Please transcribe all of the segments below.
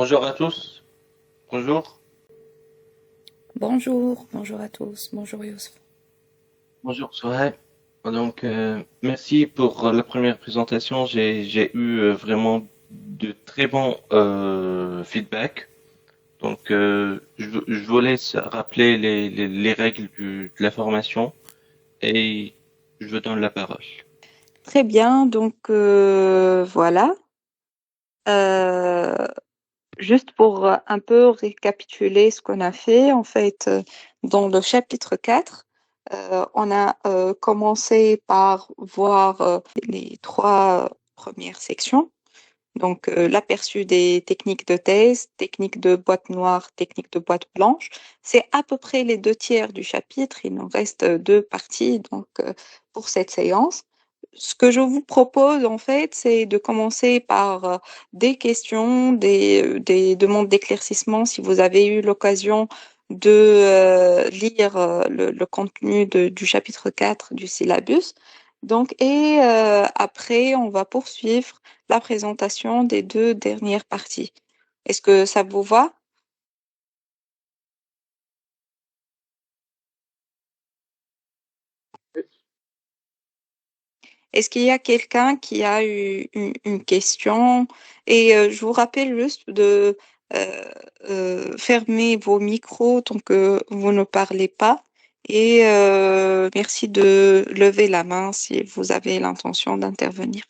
Bonjour à tous. Bonjour. Bonjour, bonjour à tous, bonjour Youssef. Bonjour Sohaib. Merci pour la première présentation. J'ai eu vraiment de très bons feedbacks. Je vous laisse rappeler les règles de la formation et je vous donne la parole. Très bien, voilà. Euh, Juste pour un peu récapituler ce qu'on a fait, en fait, dans le chapitre 4, on a commencé par voir les trois premières sections. L'aperçu des techniques de thèse, technique de boîte noire, technique de boîte blanche. C'est à peu près les deux tiers du chapitre. Il nous reste deux parties pour cette séance. Ce que je vous propose, en fait, c'est de commencer par des questions, des demandes d'éclaircissement si vous avez eu l'occasion de lire le contenu du chapitre 4 du syllabus. Après, on va poursuivre la présentation des deux dernières parties. Est-ce que ça vous va? Est-ce qu'il y a quelqu'un qui a eu une question? Je vous rappelle juste de euh, fermer vos micros tant que vous ne parlez pas. Merci de lever la main si vous avez l'intention d'intervenir.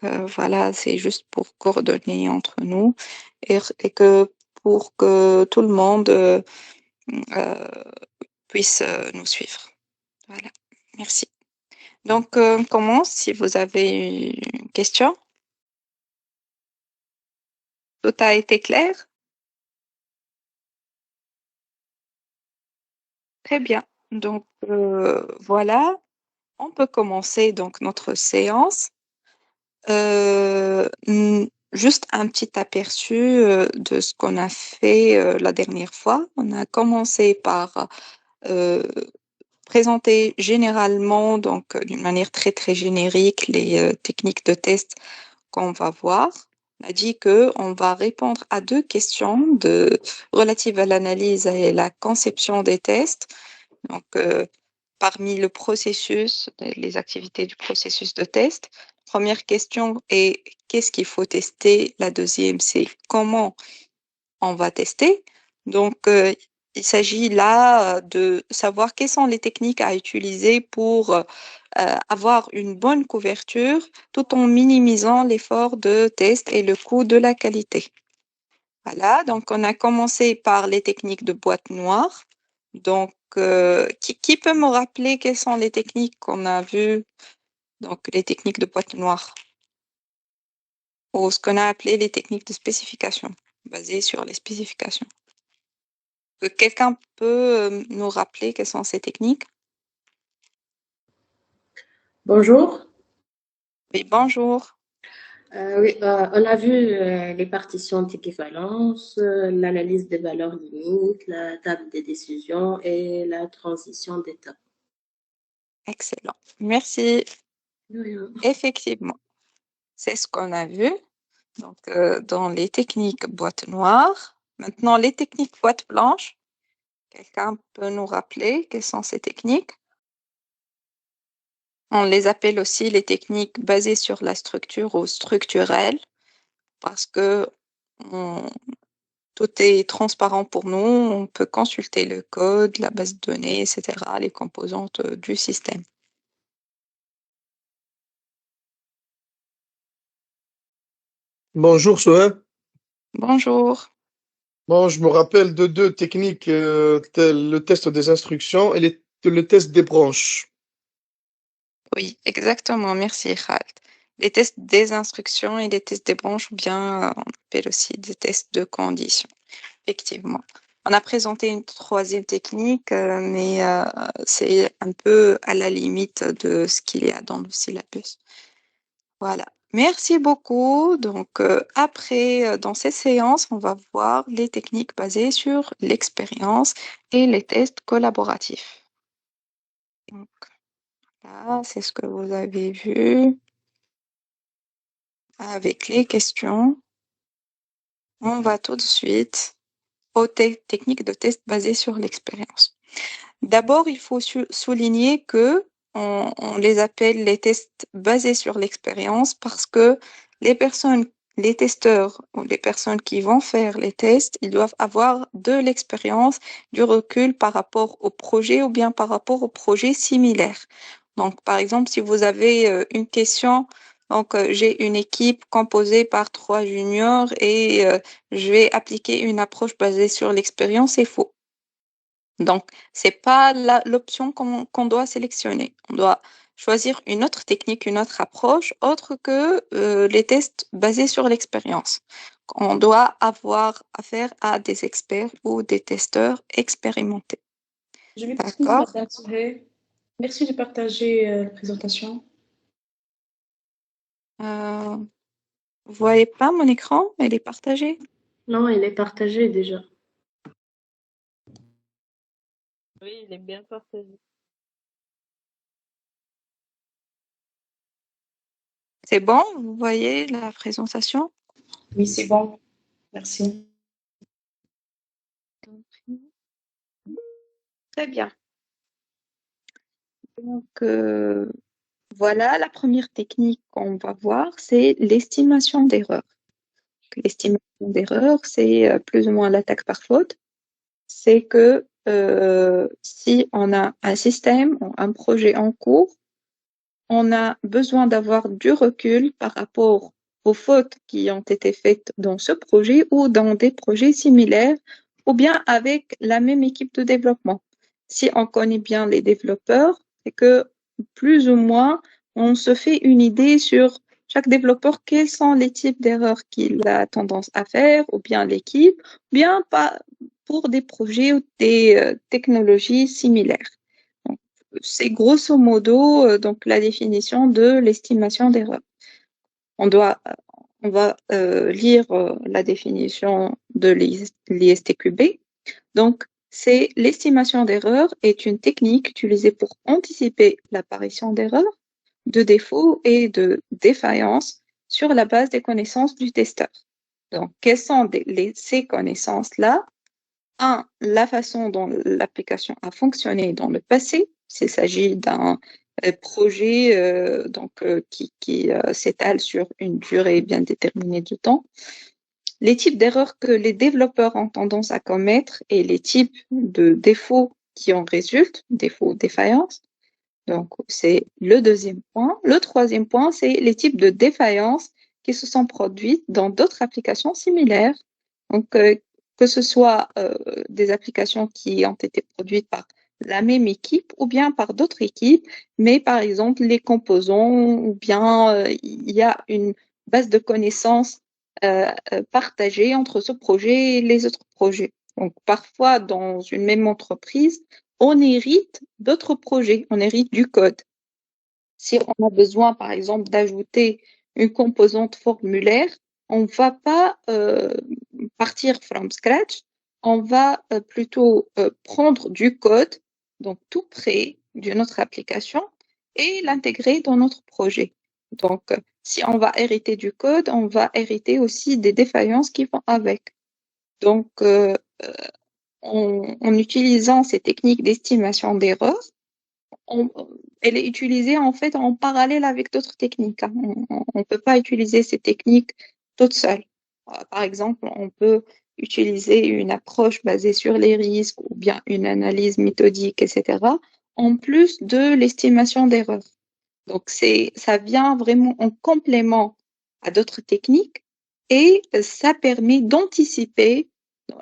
Voilà, c'est juste pour coordonner entre nous et que pour que tout le monde euh, puisse nous suivre. Voilà, merci. On commence si vous avez une question. Tout a été clair? Très bien. Voilà, on peut commencer donc notre séance. Juste un petit aperçu de ce qu'on a fait la dernière fois. On a commencé par euh, présenter généralement, d'une manière très très générique, les techniques de test qu'on va voir. On a dit que on va répondre à deux questions relatives à l'analyse et la conception des tests. Donc, euh, Parmi le processus, les activités du processus de test, première question est qu'est-ce qu'il faut tester? La deuxième, c'est comment on va tester. Donc, euh, il s'agit là de savoir quelles sont les techniques à utiliser pour avoir une bonne couverture tout en minimisant l'effort de test et le coût de la qualité. Voilà, donc on a commencé par les techniques de boîte noire. Qui peut me rappeler quelles sont les techniques qu'on a vues, donc les techniques de boîte noire, ou ce qu'on a appelé les techniques de spécification, basées sur les spécifications. Quelqu'un peut nous rappeler quelles sont ces techniques? Bonjour. Oui, bonjour. Oui, on a vu les partitions d'équivalence, l'analyse des valeurs limites, la table des décisions et la transition d'étape. Excellent. Merci. Oui, Effectivement, c'est ce qu'on a vu dans les techniques boîte noire. Maintenant, les techniques boîte blanche. Quelqu'un peut nous rappeler quelles sont ces techniques? On les appelle aussi les techniques basées sur la structure ou structurelles parce que on- tout est transparent pour nous. On peut consulter le code, la base de données, etc., les composantes du système. Bonjour Sohaib. Bonjour. Bon, je me rappelle de deux techniques telles le test des instructions et le test des branches. Oui, exactement. Merci, Khaled. Les tests des instructions et les tests des branches, ou bien on appelle aussi des tests de conditions. Effectivement. On a présenté une troisième technique, mais c'est un peu à la limite de ce qu'il y a dans le syllabus. Voilà. Merci beaucoup. Après, dans cette séance, on va voir les techniques basées sur l'expérience et les tests collaboratifs. Donc, là, c'est ce que vous avez vu avec les questions. On va tout de suite aux techniques de test basées sur l'expérience. D'abord, il faut souligner que on les appelle les tests basés sur l'expérience parce que les personnes, les testeurs ou les personnes qui vont faire les tests, ils doivent avoir de l'expérience, du recul par rapport au projet ou bien par rapport au projet similaire. Donc, par exemple, si vous avez une question, donc j'ai une équipe composée par 3 juniors et je vais appliquer une approche basée sur l'expérience, c'est faux. Donc, c'est pas l'option qu'on doit sélectionner. On doit choisir une autre technique, une autre approche, autre que les tests basés sur l'expérience. On doit avoir affaire à des experts ou des testeurs expérimentés. Je m'excuse, D'accord? Madame Souhé. Merci de partager la présentation. Vous voyez pas mon écran? Elle est partagée. Non, il est partagé déjà. Oui, il est bien partagé. C'est bon? Vous voyez la présentation? Oui, c'est bon. Merci. Très bien. Donc, voilà, la première technique qu'on va voir, c'est l'estimation d'erreur. L'estimation d'erreur, c'est plus ou moins l'attaque par faute. C'est que si on a un système ou un projet en cours, on a besoin d'avoir du recul par rapport aux fautes qui ont été faites dans ce projet ou dans des projets similaires ou bien avec la même équipe de développement. Si on connaît bien les développeurs, c'est que plus ou moins on se fait une idée sur chaque développeur quels sont les types d'erreurs qu'il a tendance à faire ou bien l'équipe, ou bien pas pour des projets ou des technologies similaires. C'est grosso modo donc la définition de l'estimation d'erreur. On va lire la définition de l'ISTQB. Donc, c'est l'estimation d'erreur est une technique utilisée pour anticiper l'apparition d'erreurs, de défauts et de défaillances sur la base des connaissances du testeur. Donc, quelles sont ces connaissances-là? Un, la façon dont l'application a fonctionné dans le passé, s'il s'agit d'un projet qui s'étale sur une durée bien déterminée de temps, les types d'erreurs que les développeurs ont tendance à commettre et les types de défauts qui en résultent, défauts, défaillances. Donc, c'est le deuxième point. Le troisième point, c'est les types de défaillances qui se sont produites dans d'autres applications similaires. Donc, que ce soit des applications qui ont été produites par la même équipe ou bien par d'autres équipes, mais par exemple les composants ou bien il y a une base de connaissances partagée entre ce projet et les autres projets. Donc, parfois, dans une même entreprise, on hérite d'autres projets, on hérite du code. Si on a besoin, par exemple, d'ajouter une composante formulaire, on ne va pas partir from scratch, on va plutôt prendre du code, donc tout près d'une autre application, et l'intégrer dans notre projet. Donc, si on va hériter du code, on va hériter aussi des défaillances qui vont avec. Donc, en utilisant ces techniques d'estimation d'erreur, elle est utilisée en fait en parallèle avec d'autres techniques. Hein. On ne peut pas utiliser ces techniques toutes seules. Par exemple, on peut utiliser une approche basée sur les risques ou bien une analyse méthodique, etc., en plus de l'estimation d'erreur. Donc, ça vient vraiment en complément à d'autres techniques et ça permet d'anticiper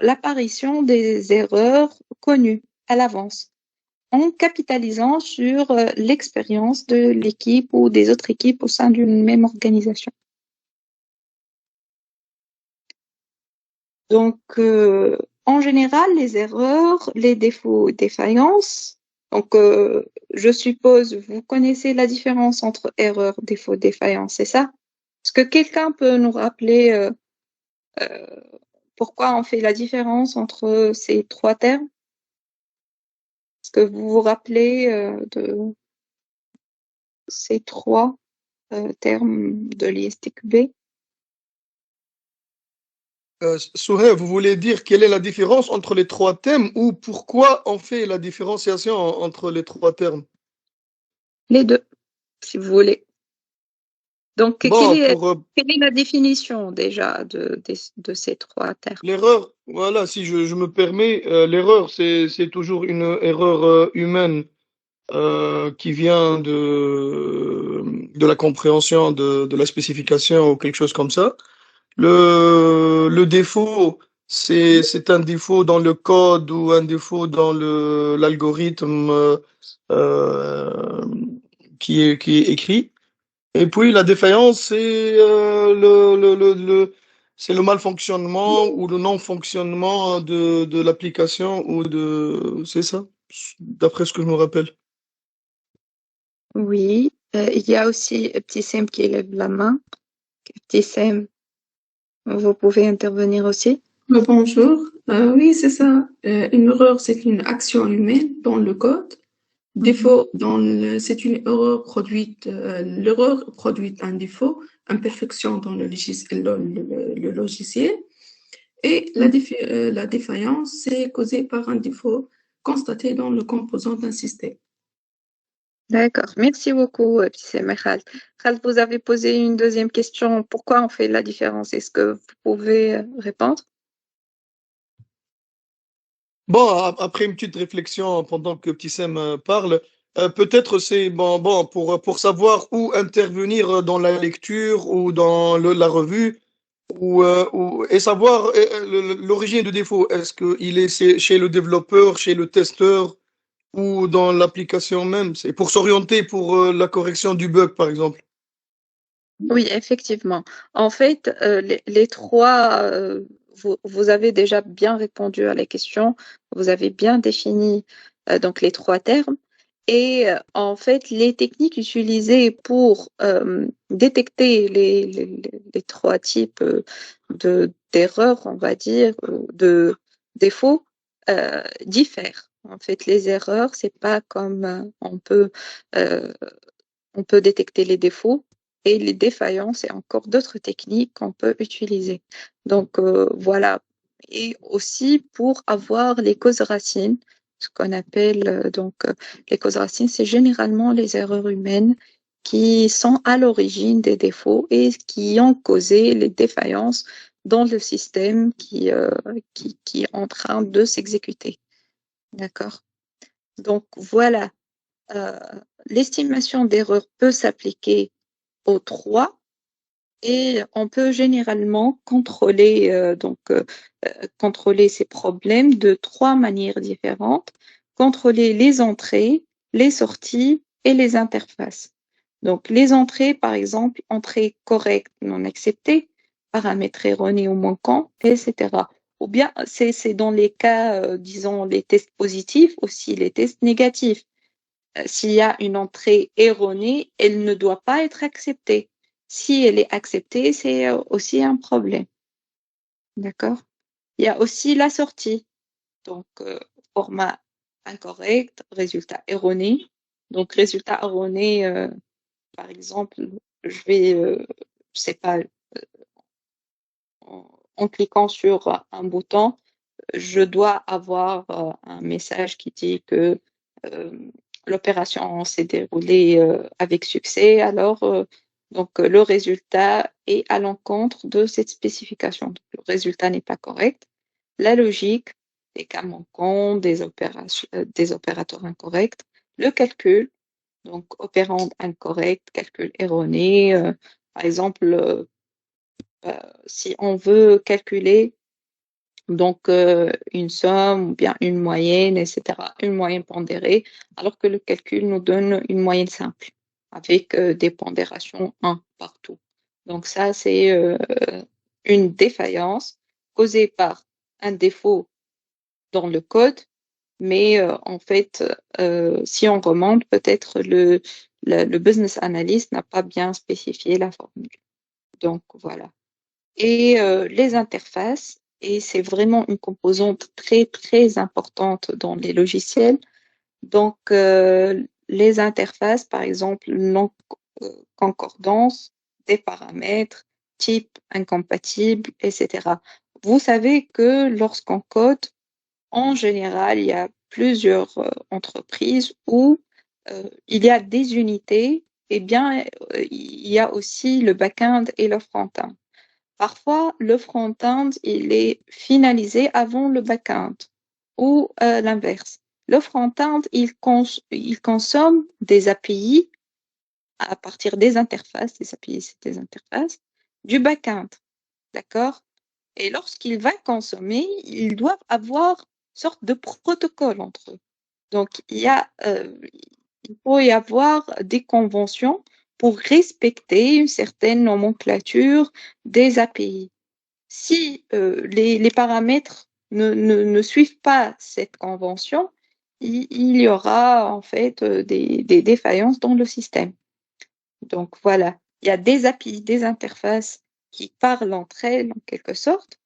l'apparition des erreurs connues à l'avance en capitalisant sur l'expérience de l'équipe ou des autres équipes au sein d'une même organisation. Donc, en général, les erreurs, les défauts, défaillances, donc je suppose vous connaissez la différence entre erreur, défaut, défaillance, c'est ça? Est-ce que quelqu'un peut nous rappeler pourquoi on fait la différence entre ces trois termes? Est-ce que vous vous rappelez de ces trois termes de l'ISTQB? Souhaib, vous voulez dire quelle est la différence entre les trois thèmes ou pourquoi on fait la différenciation entre les trois termes? Les deux, si vous voulez. Donc, Bon, pour quelle est la définition déjà de ces trois termes? l'erreur, voilà, si je me permets, l'erreur, c'est toujours une erreur humaine qui vient de la compréhension de la spécification ou quelque chose comme ça. Le défaut, c'est un défaut dans le code ou un défaut dans l'algorithme euh, qui est écrit. Et puis la défaillance, c'est le malfonctionnement ou le non-fonctionnement de l'application ou c'est ça, d'après ce que je me rappelle. Oui, il y a aussi Petit Sem qui lève la main. Petit Sem, vous pouvez intervenir aussi? Bonjour. Oui, c'est ça. Une erreur, c'est une action humaine dans le code. Défaut, c'est une erreur produite. L'erreur produit un défaut, imperfection dans le logiciel. Et la défaillance, c'est causé par un défaut constaté dans le composant d'un système. D'accord, merci beaucoup, Petit Sem. Khaled. Khaled, vous avez posé une deuxième question. Pourquoi on fait la différence? Est-ce que vous pouvez répondre? Bon, après une petite réflexion pendant que Petit Sem parle, peut-être c'est bon pour savoir où intervenir dans la lecture ou dans la revue et savoir l'origine du défaut. Est-ce qu'il est chez le développeur, chez le testeur ou dans l'application même? C'est pour s'orienter pour la correction du bug, par exemple. Oui, effectivement. En fait, les trois, vous avez déjà bien répondu à la question, vous avez bien défini donc les trois termes. Et en fait, les techniques utilisées pour détecter les trois types d'erreurs, on va dire, de défauts, diffèrent. En fait, les erreurs, c'est pas comme euh, on peut détecter les défauts et les défaillances et encore d'autres techniques qu'on peut utiliser. Donc voilà. Et aussi pour avoir les causes racines, ce qu'on appelle les causes racines, c'est généralement les erreurs humaines qui sont à l'origine des défauts et qui ont causé les défaillances dans le système qui est en train de s'exécuter. D'accord? Donc voilà. Euh, L'estimation d'erreur peut s'appliquer aux trois et on peut généralement contrôler ces problèmes de trois manières différentes. Contrôler les entrées, les sorties et les interfaces. Donc les entrées, par exemple, entrée correcte, non acceptée, paramètres erronés ou manquants, etc. Ou bien c'est dans les cas, disons, les tests positifs, aussi les tests négatifs. S'il y a une entrée erronée, elle ne doit pas être acceptée. Si elle est acceptée, c'est aussi un problème. D'accord? Il y a aussi la sortie. Donc, format incorrect, résultat erroné. Donc, résultat erroné, par exemple, je vais, je sais pas, en cliquant sur un bouton, je dois avoir un message qui dit que l'opération s'est déroulée avec succès. Alors, le résultat est à l'encontre de cette spécification. Donc, le résultat n'est pas correct. La logique, des cas manquants, des opérateurs incorrects. Le calcul, donc opérande incorrect, calcul erroné. Par exemple, si on veut calculer une somme ou bien une moyenne, etc., une moyenne pondérée, alors que le calcul nous donne une moyenne simple avec des pondérations 1 partout. Donc ça, c'est une défaillance causée par un défaut dans le code, mais en fait, si on remonte, peut-être le business analyst n'a pas bien spécifié la formule. Donc voilà. Et les interfaces, et c'est vraiment une composante très, très importante dans les logiciels. Donc, les interfaces, par exemple, non-concordance des paramètres, type incompatible, etc. vous savez que lorsqu'on code, en général, il y a plusieurs entreprises où il y a des unités, et bien, il y a aussi le back-end et le front-end. Parfois, le front-end, il est finalisé avant le back-end ou l'inverse. Le front-end, il consomme des API à partir des interfaces, des API, c'est des interfaces, du back-end. D'accord? Et lorsqu'il va consommer, ils doivent avoir une sorte de protocole entre eux. Donc, il faut y avoir des conventions pour respecter une certaine nomenclature des API. Si les paramètres ne suivent pas cette convention, il y aura en fait des défaillances dans le système. Donc voilà, il y a des API, des interfaces qui parlent entre elles en quelque sorte,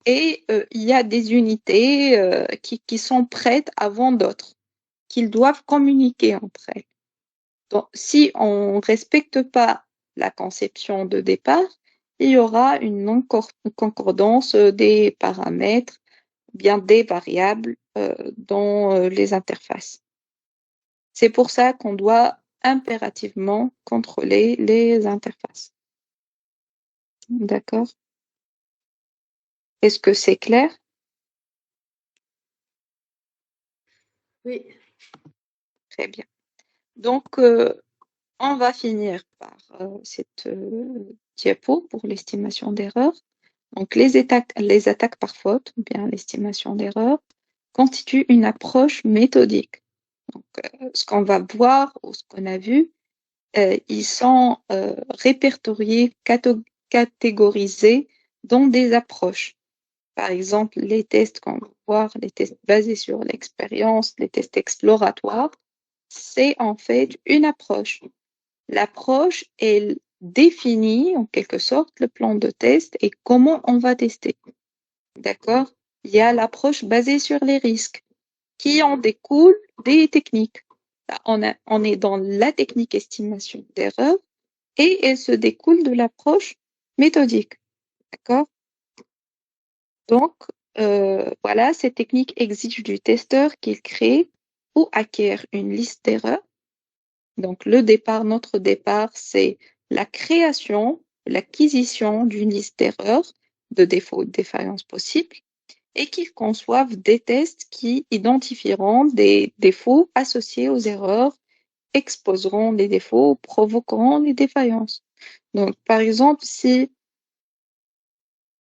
et il y a des unités qui sont prêtes avant d'autres, qu'ils doivent communiquer entre elles. Donc, si on ne respecte pas la conception de départ, il y aura une non-concordance des paramètres, bien des variables dans les interfaces. C'est pour ça qu'on doit impérativement contrôler les interfaces. D'accord? Est-ce que c'est clair? Oui. Très bien. Donc, on va finir par cette diapo pour l'estimation d'erreur. Donc, les attaques par faute, ou bien l'estimation d'erreur, constituent une approche méthodique. Donc, ce qu'on va voir ou ce qu'on a vu, ils sont répertoriés, catégorisés dans des approches. Par exemple, les tests qu'on va voir, les tests basés sur l'expérience, les tests exploratoires, c'est en fait une approche. L'approche, elle définit en quelque sorte le plan de test et comment on va tester. D'accord? Il y a l'approche basée sur les risques qui en découle des techniques. Là, on est dans la technique estimation d'erreur et elle se découle de l'approche méthodique. D'accord? Donc, voilà, cette technique exige du testeur qu'il crée ou acquiert une liste d'erreurs. Donc, notre départ, c'est la création, l'acquisition d'une liste d'erreurs, de défauts, de défaillances possibles, et qu'ils conçoivent des tests qui identifieront des défauts associés aux erreurs, exposeront les défauts, provoqueront les défaillances. Donc, par exemple, si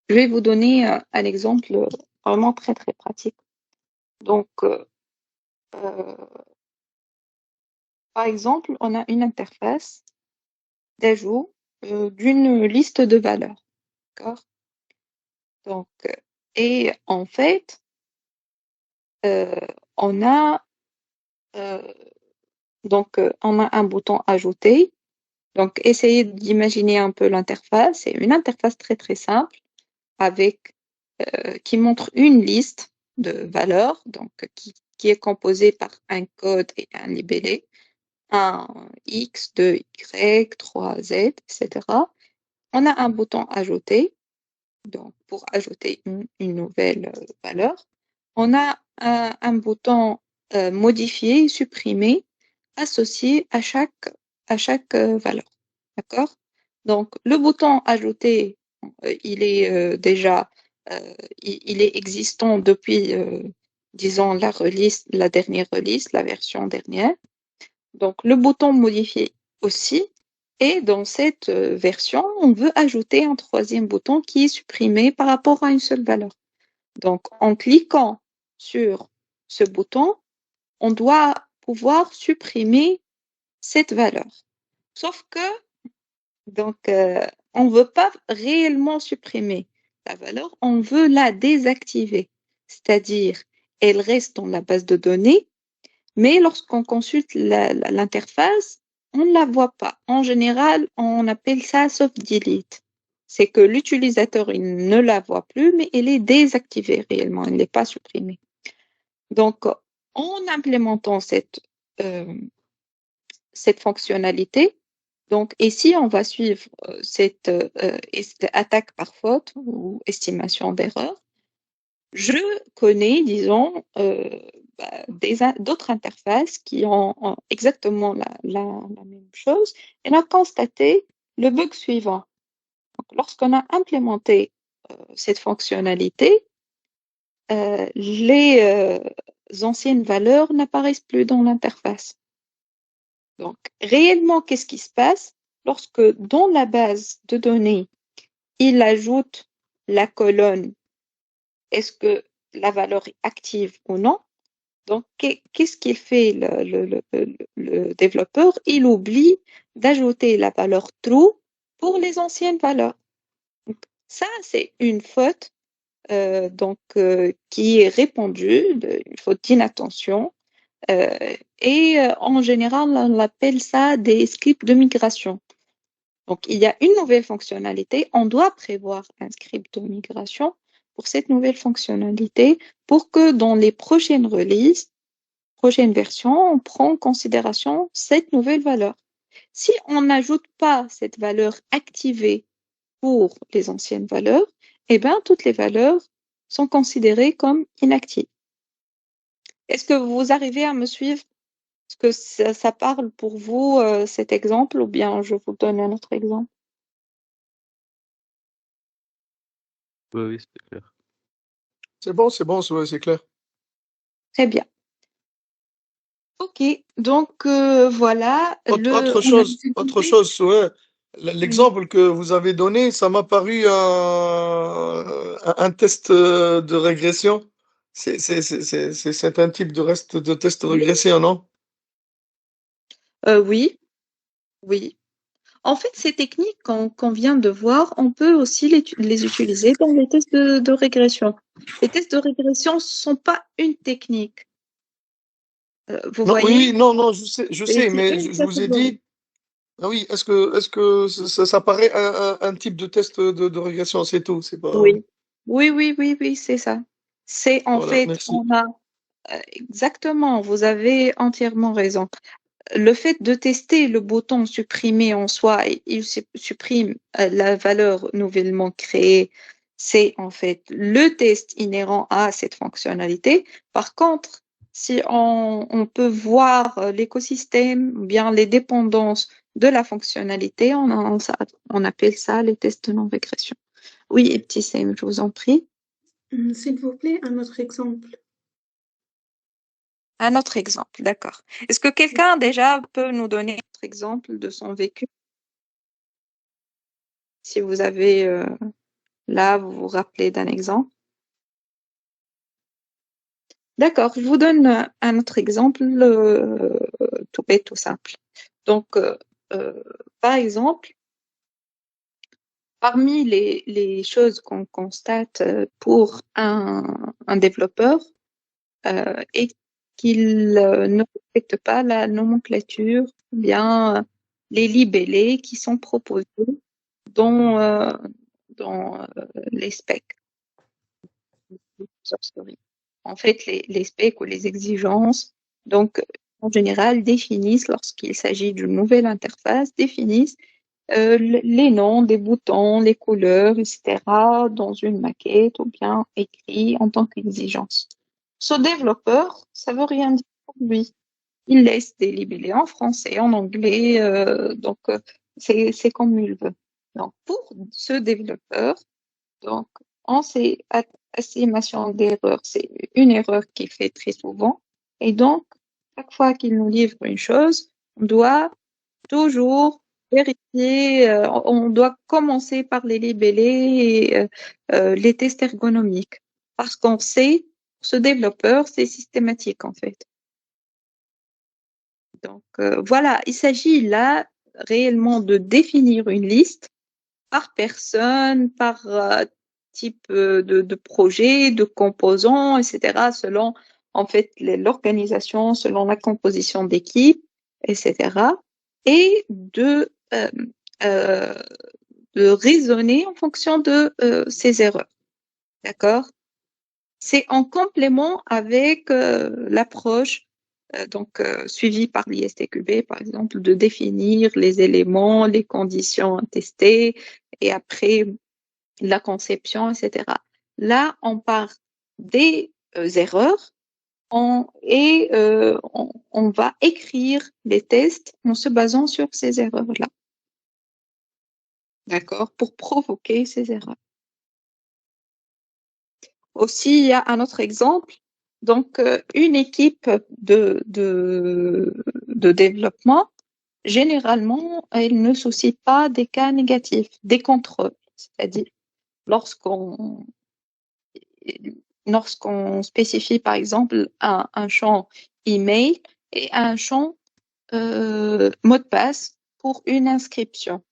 je vais vous donner un exemple vraiment très, très pratique. Donc, par exemple, on a une interface d'ajout d'une liste de valeurs. D'accord? Donc, et en fait, on a on a un bouton ajouter. Donc, essayez d'imaginer un peu l'interface. C'est une interface très très simple avec qui montre une liste de valeurs, donc qui est composée par un code et un libellé, un X, 2 Y, 3 Z, etc. On a un bouton ajouter, donc pour ajouter une nouvelle valeur. On a un bouton modifier, supprimer, associé à chaque valeur. D'accord? Donc, le bouton ajouter, il est déjà il est existant depuis, disons, la dernière release, la version dernière. Donc, le bouton modifier aussi. Et dans cette version, on veut ajouter un troisième bouton qui est supprimé par rapport à une seule valeur. Donc, en cliquant sur ce bouton, on doit pouvoir supprimer cette valeur. Sauf que, donc, on ne veut pas réellement supprimer la valeur, on veut la désactiver. C'est-à-dire, elle reste dans la base de données, mais lorsqu'on consulte l'interface, on ne la voit pas. En général, on appelle ça soft delete. C'est que l'utilisateur il ne la voit plus, mais elle est désactivée réellement, elle n'est pas supprimée. Donc, en implémentant cette fonctionnalité, Donc, et si on va suivre cette attaque par faute ou estimation d'erreur, je connais, disons, d'autres interfaces qui ont exactement la même chose et on a constaté le bug suivant. Donc, lorsqu'on a implémenté cette fonctionnalité, les anciennes valeurs n'apparaissent plus dans l'interface. Donc, réellement, qu'est-ce qui se passe lorsque dans la base de données, il ajoute la colonne, est-ce que la valeur est active ou non? Donc, qu'est-ce qu'il fait le développeur? Il oublie d'ajouter la valeur true pour les anciennes valeurs. Donc, ça, c'est une faute qui est répandue, une faute d'inattention. En général, on appelle ça des scripts de migration. Donc, il y a une nouvelle fonctionnalité. On doit prévoir un script de migration pour cette nouvelle fonctionnalité pour que dans les prochaines releases, prochaines versions, on prend en considération cette nouvelle valeur. Si on n'ajoute pas cette valeur activée pour les anciennes valeurs, eh bien, toutes les valeurs sont considérées comme inactives. Est-ce que vous arrivez à me suivre? Est-ce que ça parle pour vous, cet exemple, ou bien je vous donne un autre exemple? Oui, c'est clair. C'est bon, c'est clair. Très bien. Ok, donc voilà. Autre chose, ouais. L'exemple que vous avez donné, ça m'a paru un test de régression. C'est un type de test de régression, non? Oui, oui. En fait, ces techniques qu'on vient de voir, on peut aussi les utiliser dans les tests de régression. Les tests de régression ne sont pas une technique. Vous Non, voyez? oui, non, je sais, C'est mais une je vous ai catégorie. dit, ah oui, est-ce que ça paraît un type de test de régression, c'est tout, c'est pas, Oui, oui, c'est ça. C'est en voilà, fait, merci. exactement, vous avez entièrement raison. Le fait de tester le bouton supprimer en soi, il supprime la valeur nouvellement créée, c'est en fait le test inhérent à cette fonctionnalité. Par contre, si on peut voir l'écosystème ou bien les dépendances de la fonctionnalité, on appelle ça les tests de non-régression. Oui, petit Sam, je vous en prie. S'il vous plaît, un autre exemple. Un autre exemple, d'accord. Est-ce que quelqu'un déjà peut nous donner un autre exemple de son vécu? Si vous avez là, vous vous rappelez d'un exemple. D'accord, je vous donne un autre exemple tout bête, tout simple. Donc, par exemple, parmi les choses qu'on constate pour un développeur est qu'il ne respecte pas la nomenclature, ou bien les libellés qui sont proposés dans, euh, dans les specs. En fait, les specs ou les exigences, donc en général, définissent, lorsqu'il s'agit d'une nouvelle interface, définissent les noms des boutons, les couleurs, etc., dans une maquette ou bien écrit en tant qu'exigence. Ce développeur, ça veut rien dire pour lui. Il laisse des libellés en français, en anglais, c'est comme il veut. Donc, pour ce développeur, donc, en ces estimations d'erreur, c'est une erreur qu'il fait très souvent. Et donc, chaque fois qu'il nous livre une chose, on doit toujours vérifier, on doit commencer par les libellés et les tests ergonomiques. Parce qu'on sait, pour ce développeur, c'est systématique en fait. Donc voilà, il s'agit là réellement de définir une liste par personne, par type de projet, de composants, etc., selon en fait l'organisation, selon la composition d'équipe, etc., et euh, de raisonner en fonction de ces erreurs. D'accord? C'est en complément avec l'approche suivi par l'ISTQB, par exemple, de définir les éléments, les conditions à tester, et après la conception, etc. Là, on part des erreurs on va écrire les tests en se basant sur ces erreurs-là. D'accord? Pour provoquer ces erreurs. Aussi, il y a un autre exemple. Donc, une équipe de développement, généralement, elle ne soucie pas des cas négatifs, des contrôles. C'est-à-dire, lorsqu'on spécifie, par exemple, un champ email et un champ mot de passe pour une inscription.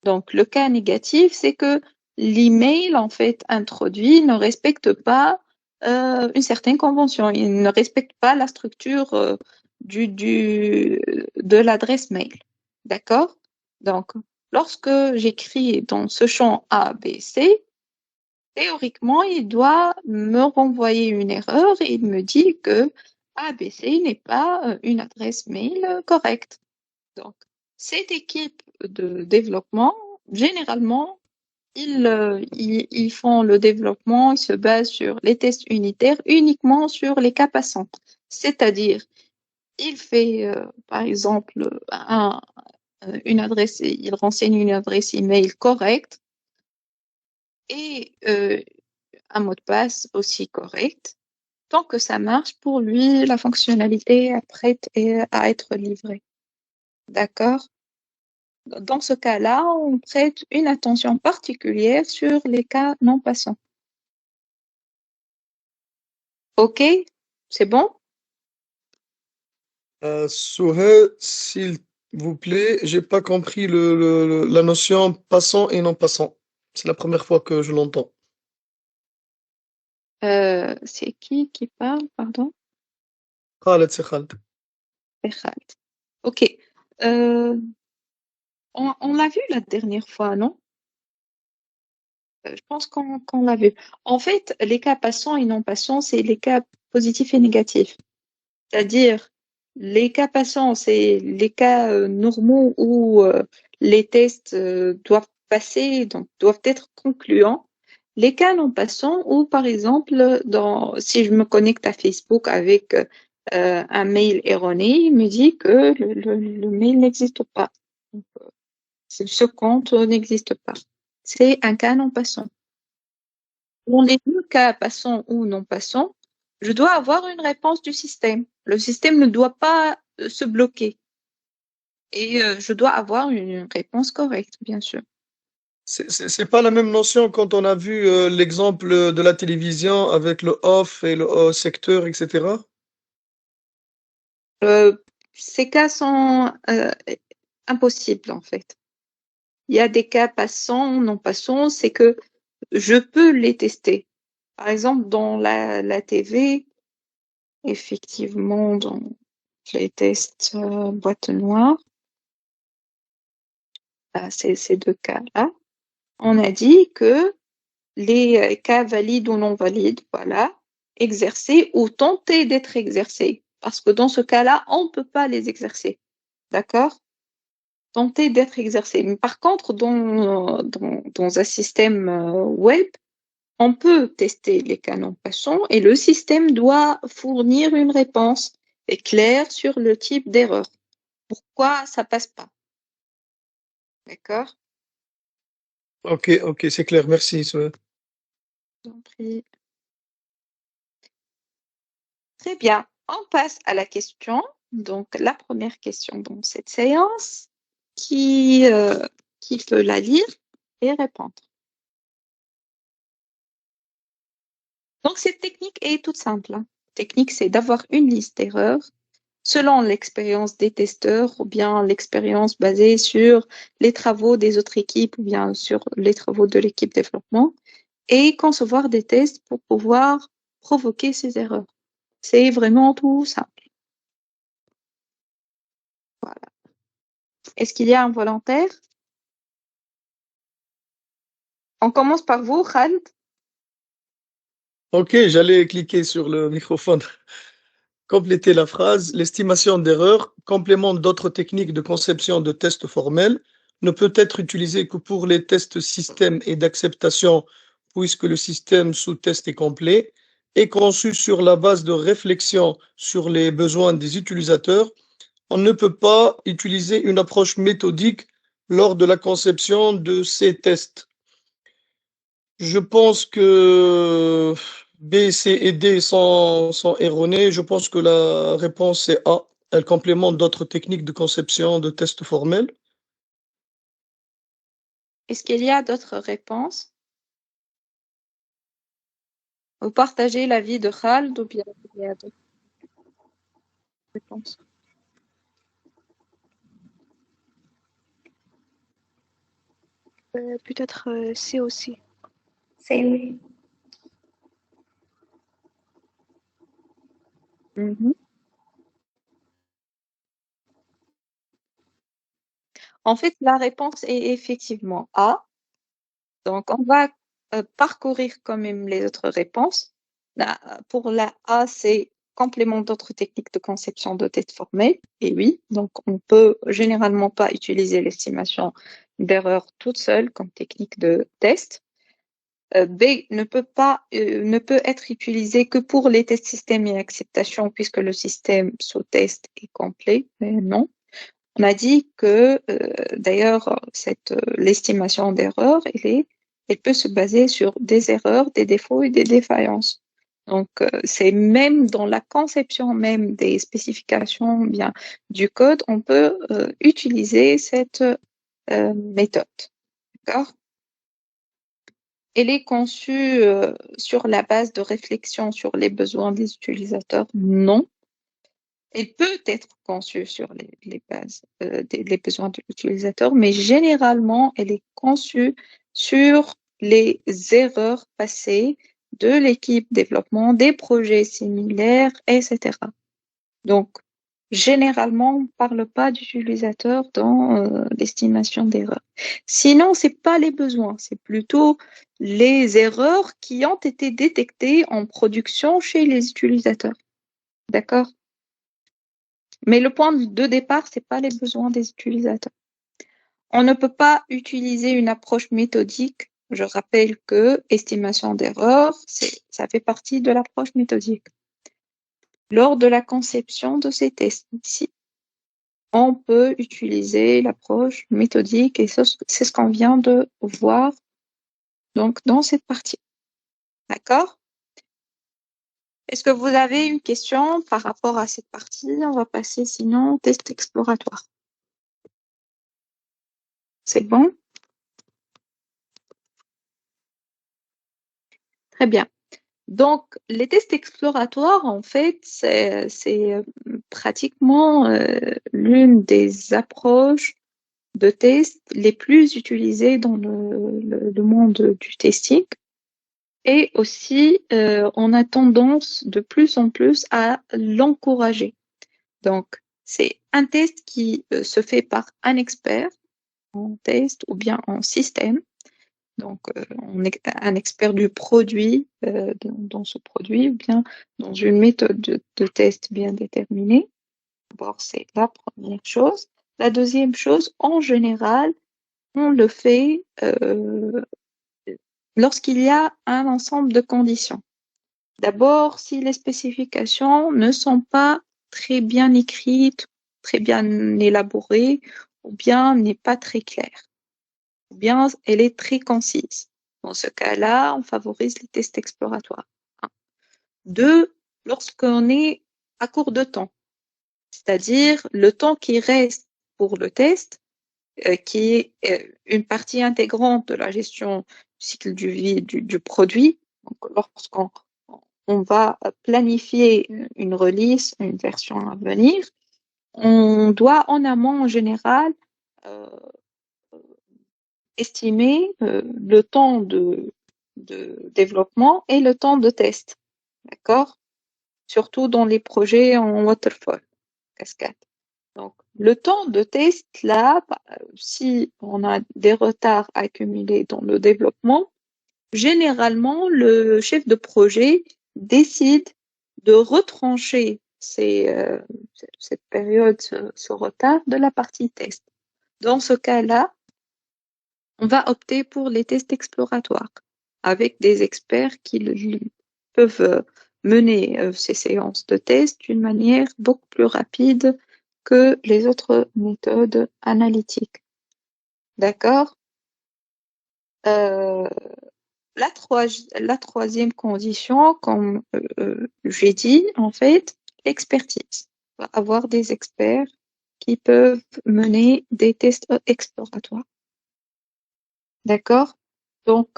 Donc, le cas négatif, c'est que l'email, en fait, introduit ne respecte pas une certaine convention. Il ne respecte pas la structure de l'adresse mail. D'accord? Donc, lorsque j'écris dans ce champ A, B, C, théoriquement, il doit me renvoyer une erreur et il me dit que ABC n'est pas une adresse mail correcte. Donc, cette équipe de développement, généralement, ils font le développement, ils se basent sur les tests unitaires uniquement sur les cas passants. C'est-à-dire, il fait, par exemple, il renseigne une adresse email correcte et un mot de passe aussi correct. Tant que ça marche, pour lui, la fonctionnalité est prête à être livrée. D'accord? Dans ce cas-là, on prête une attention particulière sur les cas non passants. OK? C'est bon? Souhail, s'il vous plaît, j'ai pas compris la notion passant et non passant. C'est la première fois que je l'entends. C'est qui parle, pardon? Khaled, c'est Khaled. C'est Khaled. OK. On l'a vu la dernière fois, non? Je pense qu'on l'a vu. En fait, les cas passants et non passants, c'est les cas positifs et négatifs. C'est-à-dire, les cas passants, c'est les cas normaux où les tests doivent passer, donc doivent être concluants. Les cas non passants où, par exemple, si je me connecte à Facebook avec un mail erroné, il me dit que le mail n'existe pas. Donc, ce compte n'existe pas. C'est un cas non passant. Pour les deux cas passants ou non passants, je dois avoir une réponse du système. Le système ne doit pas se bloquer. Et je dois avoir une réponse correcte, bien sûr. C'est pas la même notion quand on a vu l'exemple de la télévision avec le off et le secteur, etc. Ces cas sont impossibles, en fait. Il y a des cas passants, non passants, c'est que je peux les tester. Par exemple, dans la TV, effectivement, dans les tests boîte noire, ces deux cas-là, on a dit que les cas valides ou non valides, voilà, exercer ou tenter d'être exercés. Parce que dans ce cas-là, on ne peut pas les exercer. D'accord? Tenter d'être exercés. Mais par contre, dans un système web, on peut tester les cas non passants et le système doit fournir une réponse claire sur le type d'erreur. Pourquoi ça passe pas? D'accord? Ok, c'est clair, merci, Souhail. Je vous en prie. Très bien. On passe à la question. Donc, la première question dans cette séance, qui peut la lire et répondre. Donc, cette technique est toute simple. La technique, c'est d'avoir une liste d'erreurs selon l'expérience des testeurs ou bien l'expérience basée sur les travaux des autres équipes ou bien sur les travaux de l'équipe développement et concevoir des tests pour pouvoir provoquer ces erreurs. C'est vraiment tout simple. Voilà. Est-ce qu'il y a un volontaire? On commence par vous, Khaled. Ok, j'allais cliquer sur le microphone. compléter la phrase. L'estimation d'erreur, complément d'autres techniques de conception de tests formels, ne peut être utilisée que pour les tests système et d'acceptation, puisque le système sous test est complet, est conçu sur la base de réflexion sur les besoins des utilisateurs. On ne peut pas utiliser une approche méthodique lors de la conception de ces tests. Je pense que B, C et D sont erronés. Je pense que la réponse est A. Elle complémente d'autres techniques de conception de tests formels. Est-ce qu'il y a d'autres réponses? Vous partagez l'avis de Khald ou bien il y a d'autres réponses? Peut-être C aussi. C'est oui. Mhm. En fait, la réponse est effectivement A. Donc, on va parcourir quand même les autres réponses. Pour la A, c'est complément d'autres techniques de conception de test formels. Et oui, donc on peut généralement pas utiliser l'estimation d'erreur toute seule comme technique de test. B ne peut être utilisé que pour les tests système et acceptation puisque le système sous test est complet. Mais non. On a dit que, d'ailleurs, l'estimation d'erreur, elle peut se baser sur des erreurs, des défauts et des défaillances. Donc, c'est même dans la conception même des spécifications bien du code, on peut utiliser cette méthode. D'accord? Elle est conçue sur la base de réflexion sur les besoins des utilisateurs? Non. Elle peut être conçue sur les bases les besoins de l'utilisateur, mais généralement, elle est conçue sur les erreurs passées de l'équipe développement, des projets similaires, etc. Donc, généralement, on ne parle pas d'utilisateur dans l'estimation d'erreurs. Sinon, c'est pas les besoins, c'est plutôt les erreurs qui ont été détectées en production chez les utilisateurs. D'accord? Mais le point de départ, c'est pas les besoins des utilisateurs. On ne peut pas utiliser une approche méthodique. Je rappelle que estimation d'erreur, ça fait partie de l'approche méthodique. Lors de la conception de ces tests-ci, on peut utiliser l'approche méthodique et c'est ce qu'on vient de voir donc dans cette partie. D'accord? Est-ce que vous avez une question par rapport à cette partie? On va passer sinon au test exploratoire. C'est bon? Très bien. Donc, les tests exploratoires, en fait, c'est pratiquement l'une des approches de tests les plus utilisées dans le monde du testing. Et aussi, on a tendance de plus en plus à l'encourager. Donc, c'est un test qui se fait par un expert en test ou bien en système. Donc, un expert du produit dans ce produit ou bien dans une méthode de test bien déterminée. D'abord, c'est la première chose. La deuxième chose, en général, on le fait lorsqu'il y a un ensemble de conditions. D'abord, si les spécifications ne sont pas très bien écrites, très bien élaborées, ou bien n'est pas très claire, ou bien elle est très concise. Dans ce cas-là, on favorise les tests exploratoires. 2, lorsqu'on est à court de temps, c'est-à-dire le temps qui reste pour le test, qui est une partie intégrante de la gestion du cycle de vie du produit. Donc, lorsqu'on va planifier une release, une version à venir, on doit en amont en général estimer le temps de développement et le temps de test. D'accord? Surtout dans les projets en waterfall, cascade. Donc, le temps de test, là, si on a des retards accumulés dans le développement, généralement, le chef de projet décide de retrancher cette période, ce retard de la partie test. Dans ce cas-là, on va opter pour les tests exploratoires avec des experts qui peuvent mener ces séances de test d'une manière beaucoup plus rapide que les autres méthodes analytiques. D'accord? La troisième condition, comme j'ai dit, en fait, l'expertise. On va avoir des experts qui peuvent mener des tests exploratoires. D'accord? Donc,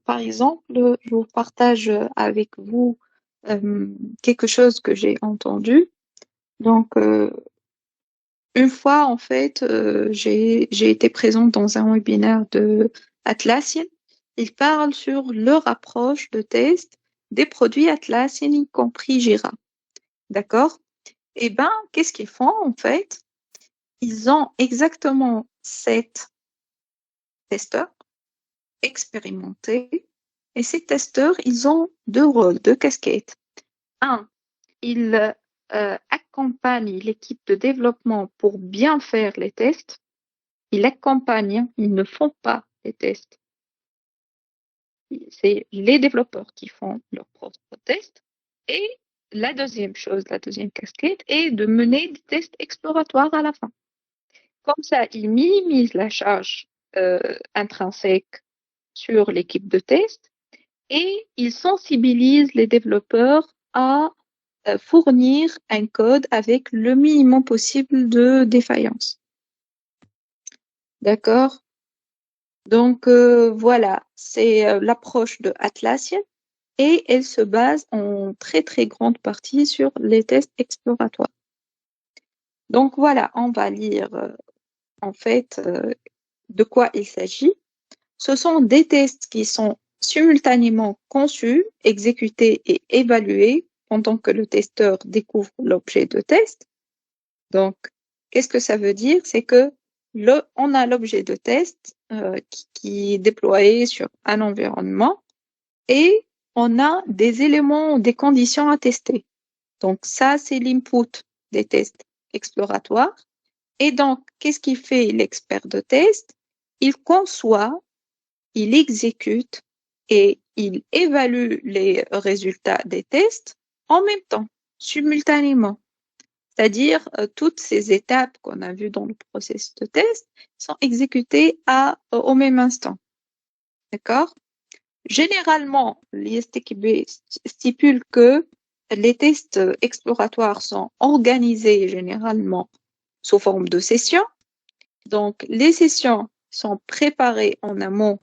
par exemple, je vous partage avec vous quelque chose que j'ai entendu. Donc, une fois, en fait, j'ai été présente dans un webinaire de Atlassian. Ils parlent sur leur approche de test des produits Atlassian, y compris Jira. D'accord? Eh ben, qu'est-ce qu'ils font, en fait? Ils ont exactement 7 testeurs expérimentés. Et ces testeurs, ils ont 2 rôles, 2 casquettes. Un, ils accompagnent l'équipe de développement pour bien faire les tests. Ils accompagnent, ils ne font pas les tests. C'est les développeurs qui font leurs propres tests. Et la deuxième chose, la deuxième casquette, est de mener des tests exploratoires à la fin. Comme ça, ils minimisent la charge intrinsèque sur l'équipe de test et ils sensibilisent les développeurs à fournir un code avec le minimum possible de défaillance. D'accord? Donc voilà, c'est l'approche de Atlassian et elle se base en très très grande partie sur les tests exploratoires. Donc voilà, on va lire en fait de quoi il s'agit. Ce sont des tests qui sont simultanément conçus, exécutés et évalués pendant que le testeur découvre l'objet de test. Donc, qu'est-ce que ça veut dire? C'est que on a l'objet de test qui est déployé sur un environnement et on a des éléments, des conditions à tester. Donc, ça, c'est l'input des tests exploratoires. Et donc, qu'est-ce qu'il fait l'expert de test? Il conçoit, il exécute et il évalue les résultats des tests en même temps, simultanément. C'est-à-dire, toutes ces étapes qu'on a vues dans le processus de test sont exécutées au même instant. D'accord? Généralement, l'ISTQB stipule que les tests exploratoires sont organisés généralement sous forme de sessions. Donc, les sessions sont préparées en amont,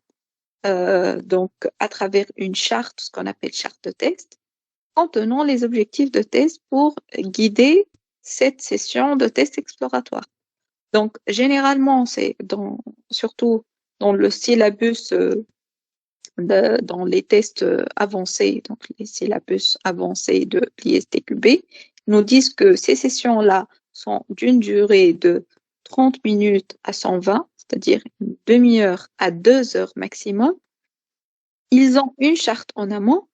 donc à travers une charte, ce qu'on appelle charte de test, contenant les objectifs de test pour guider cette session de test exploratoire. Donc, généralement, c'est surtout dans le syllabus, dans les tests avancés, donc les syllabus avancés de l'ISTQB, nous disent que ces sessions-là sont d'une durée de 30 minutes à 120, c'est-à-dire une demi-heure à 2 heures maximum. Ils ont une charte en amont.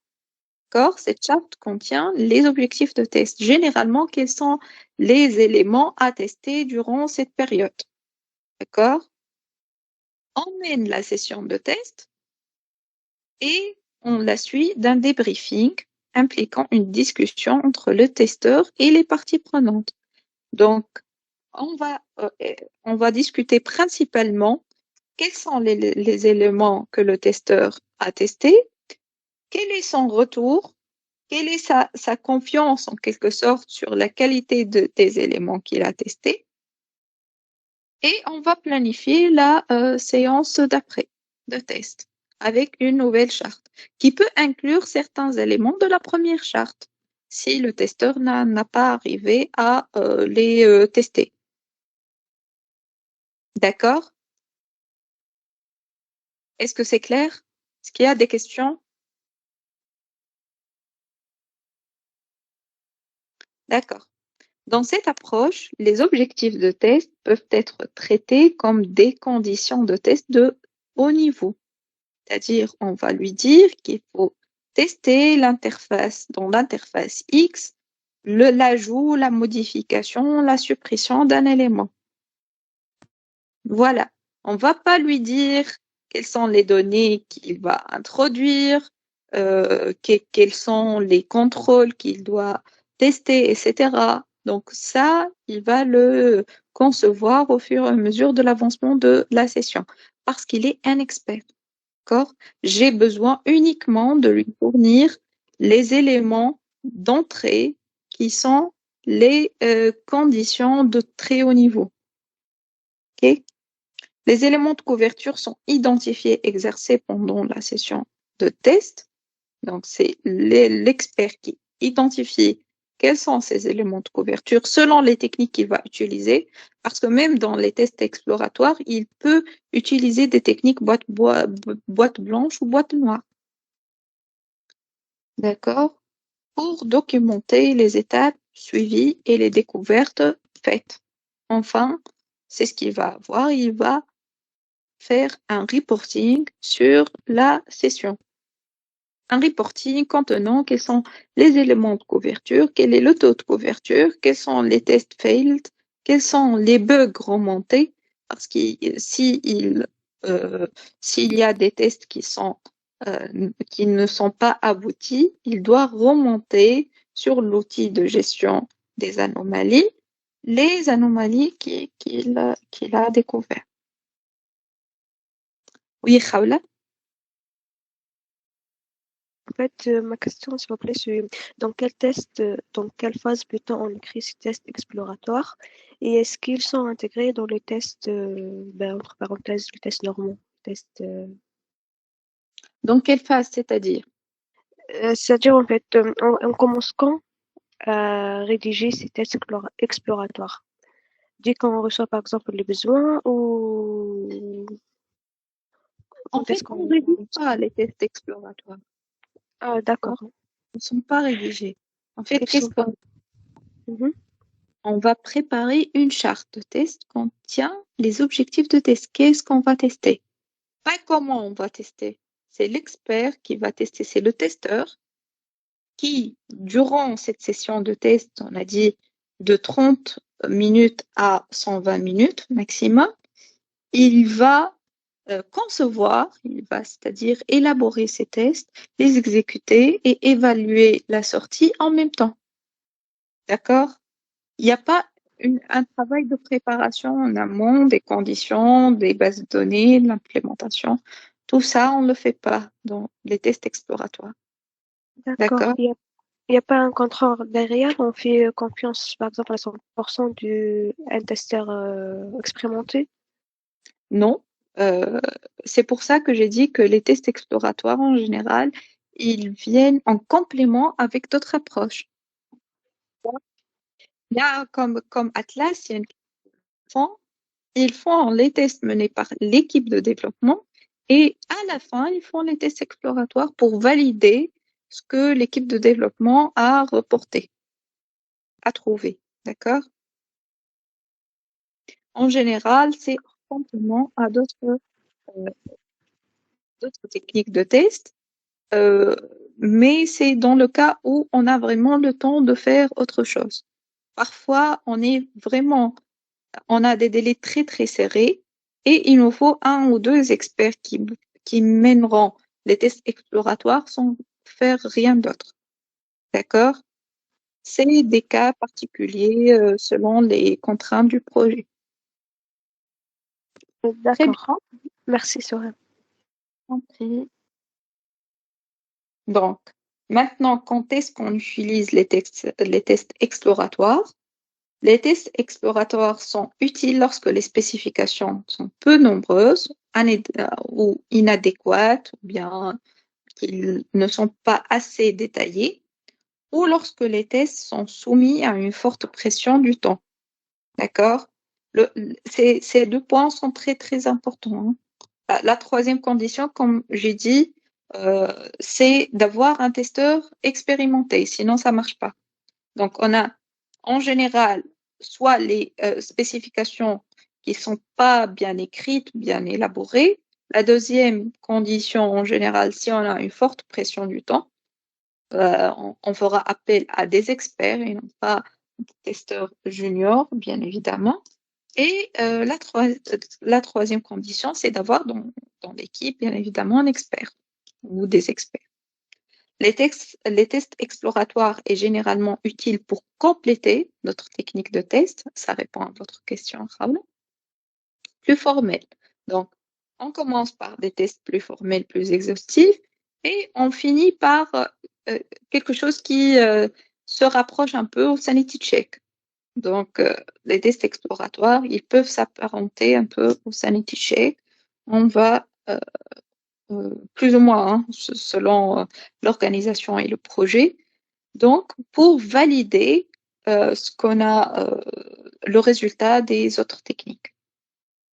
D'accord? Cette charte contient les objectifs de test. Généralement, quels sont les éléments à tester durant cette période? D'accord? On mène la session de test et on la suit d'un débriefing impliquant une discussion entre le testeur et les parties prenantes. Donc, on va discuter principalement quels sont les éléments que le testeur a testés, quel est son retour, quelle est sa confiance en quelque sorte sur la qualité des éléments qu'il a testés. Et on va planifier la séance d'après de test avec une nouvelle charte qui peut inclure certains éléments de la première charte si le testeur n'a pas arrivé à les tester. D'accord? Est-ce que c'est clair? Est-ce qu'il y a des questions? D'accord. Dans cette approche, les objectifs de test peuvent être traités comme des conditions de test de haut niveau. C'est-à-dire, on va lui dire qu'il faut tester l'interface, dans l'interface X, l'ajout, la modification, la suppression d'un élément. Voilà. On va pas lui dire quelles sont les données qu'il va introduire, quels sont les contrôles qu'il doit tester, etc. Donc ça, il va le concevoir au fur et à mesure de l'avancement de la session, parce qu'il est un expert. D'accord? J'ai besoin uniquement de lui fournir les éléments d'entrée qui sont les conditions de très haut niveau. Ok? Les éléments de couverture sont identifiés, exercés pendant la session de test. Donc, c'est l'expert qui identifie quels sont ces éléments de couverture selon les techniques qu'il va utiliser. Parce que même dans les tests exploratoires, il peut utiliser des techniques boîte blanche ou boîte noire. D'accord? Pour documenter les étapes suivies et les découvertes faites. Enfin, c'est ce qu'il va avoir. Il va faire un reporting sur la session. Un reporting contenant quels sont les éléments de couverture, quel est le taux de couverture, quels sont les tests failed, quels sont les bugs remontés, parce que s'il y a des tests qui ne sont pas aboutis, il doit remonter sur l'outil de gestion des anomalies les anomalies qu'il a découvertes. Oui, Khawla? En fait, ma question, s'il vous plaît, c'est dans quelle phase peut-on écrire ces tests exploratoires et est-ce qu'ils sont intégrés dans les tests, entre parenthèses, les tests normaux, Dans quelle phase, c'est-à-dire? C'est-à-dire, en fait, on commence quand à rédiger ces tests exploratoires? Dès qu'on reçoit, par exemple, les besoins ou En quand fait, est-ce on ne qu'on rédige commence? pas les tests exploratoires. Ah, d'accord. Ils ne sont pas rédigés. En fait, Ils sont pas. Mhm. on va préparer une charte de test qui contient les objectifs de test. Qu'est-ce qu'on va tester? Pas comment on va tester. C'est l'expert qui va tester. C'est le testeur qui, durant cette session de test, on a dit de 30 minutes à 120 minutes maximum, il va concevoir, il va c'est-à-dire élaborer ces tests, les exécuter et évaluer la sortie en même temps. D'accord? Il n'y a pas un travail de préparation en amont, des conditions, des bases de données, de l'implémentation. Tout ça, on ne le fait pas dans les tests exploratoires. D'accord. D'accord? Il y a pas un contrôle derrière, on fait confiance, par exemple, à 100% un testeur expérimenté. Non. C'est pour ça que j'ai dit que les tests exploratoires, en général, ils viennent en complément avec d'autres approches. Là, comme Atlas, il y a une ils font les tests menés par l'équipe de développement et à la fin, ils font les tests exploratoires pour valider ce que l'équipe de développement a reporté, a trouvé. D'accord? En général, c'est en complément à d'autres techniques de test, mais c'est dans le cas où on a vraiment le temps de faire autre chose. Parfois, on a des délais très très serrés et il nous faut un ou deux experts qui mèneront les tests exploratoires sans faire rien d'autre. D'accord? C'est des cas particuliers selon les contraintes du projet. Très bien, D'accord. Merci, Soraya. compris. Donc, maintenant, quand est-ce qu'on utilise les tests exploratoires? Les tests exploratoires sont utiles lorsque les spécifications sont peu nombreuses ou inadéquates, ou bien qu'ils ne sont pas assez détaillés, ou lorsque les tests sont soumis à une forte pression du temps. D'accord? Ces deux points sont très, très importants. La troisième condition, comme j'ai dit, c'est d'avoir un testeur expérimenté, sinon ça ne marche pas. Donc, on a en général soit les spécifications qui ne sont pas bien écrites, bien élaborées. La deuxième condition, en général, si on a une forte pression du temps. on fera appel à des experts et non pas des testeurs juniors, bien évidemment. Et la troisième condition, c'est d'avoir dans l'équipe, bien évidemment, un expert ou des experts. Les tests exploratoires est généralement utile pour compléter notre technique de test. Ça répond à votre question, Raoul. Plus formel. Donc, on commence par des tests plus formels, plus exhaustifs, et on finit par quelque chose qui se rapproche un peu au sanity check. Donc, les tests exploratoires, ils peuvent s'apparenter un peu au sanity check. On va plus ou moins, hein, selon l'organisation et le projet. Donc, pour valider ce qu'on a, le résultat des autres techniques.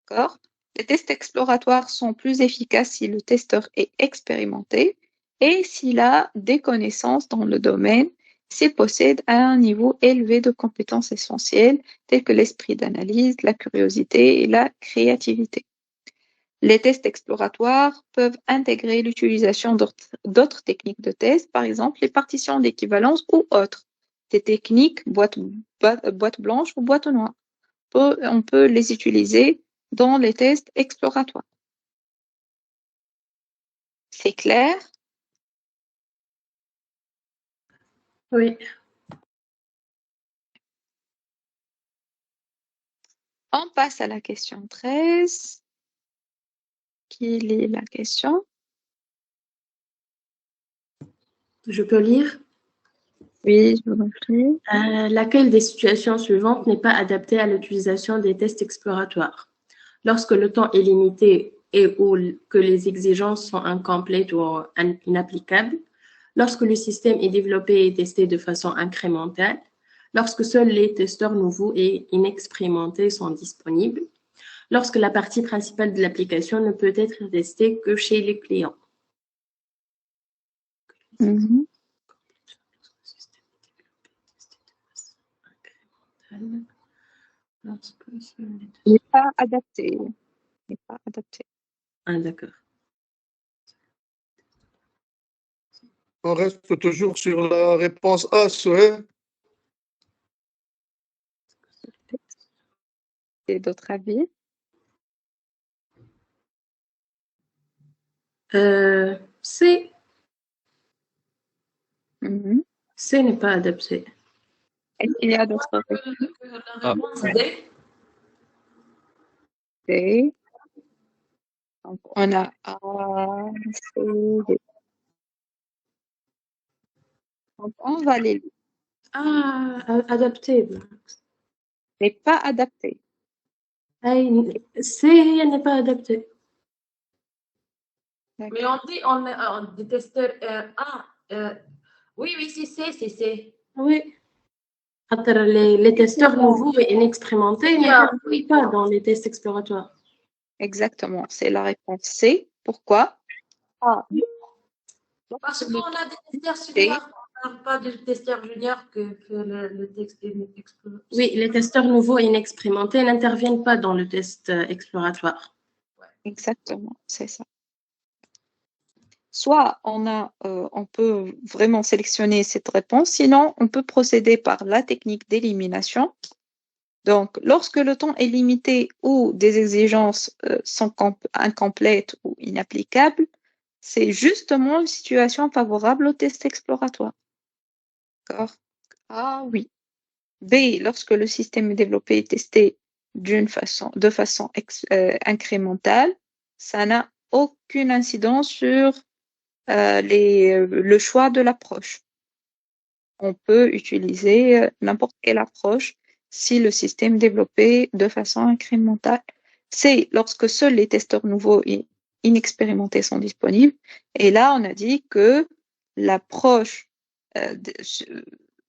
D'accord? Les tests exploratoires sont plus efficaces si le testeur est expérimenté et s'il a des connaissances dans le domaine, s'il possède un niveau élevé de compétences essentielles telles que l'esprit d'analyse, la curiosité et la créativité. Les tests exploratoires peuvent intégrer l'utilisation d'autres techniques de test, par exemple les partitions d'équivalence ou autres, des techniques boîte blanche ou boîte noire. On peut les utiliser dans les tests exploratoires. C'est clair? Oui. On passe à la question 13. Quelle est la question? Je peux lire? Oui, je vous en prie. Laquelle des situations suivantes n'est pas adaptée à l'utilisation des tests exploratoires? Lorsque le temps est limité et ou que les exigences sont incomplètes ou inapplicables, lorsque le système est développé et testé de façon incrémentale, lorsque seuls les testeurs nouveaux et inexpérimentés sont disponibles, lorsque la partie principale de l'application ne peut être testée que chez les clients. Mhm. Il n'est pas adapté. Il n'est pas adapté. Ah, d'accord. On reste toujours sur la réponse A, Sohail. Et d'autres avis? C. Mhm. C n'est pas adapté. Est-ce qu'il y a d'autres réponses? Ah. D. Donc, on a A, C, D. Donc, on va les lire. Ah, adapté. n'est pas adapté. C n'est pas adapté. Mais on dit, on des testeurs oui, c'est C, c'est C. Oui. Les testeurs nouveaux et inexpérimentés n'interviennent pas dans les tests exploratoires. Exactement, c'est la réponse C. Pourquoi? Ah. Parce qu'on a des testeurs seniors, on n'a pas de testeurs juniors que le texte explore. Oui, les testeurs nouveaux et inexpérimentés n'interviennent pas dans le test exploratoire. Exactement, c'est ça. Soit on peut vraiment sélectionner cette réponse, sinon on peut procéder par la technique d'élimination. Donc, lorsque le temps est limité ou des exigences sont incomplètes ou inapplicables, c'est justement une situation favorable au test exploratoire. D'accord? Ah oui. B, lorsque le système est développé et testé de façon incrémentale, ça n'a aucune incidence sur le choix de l'approche. On peut utiliser n'importe quelle approche si le système est développé de façon incrémentale. C'est lorsque seuls les testeurs nouveaux et inexpérimentés sont disponibles. Et là, on a dit que l'approche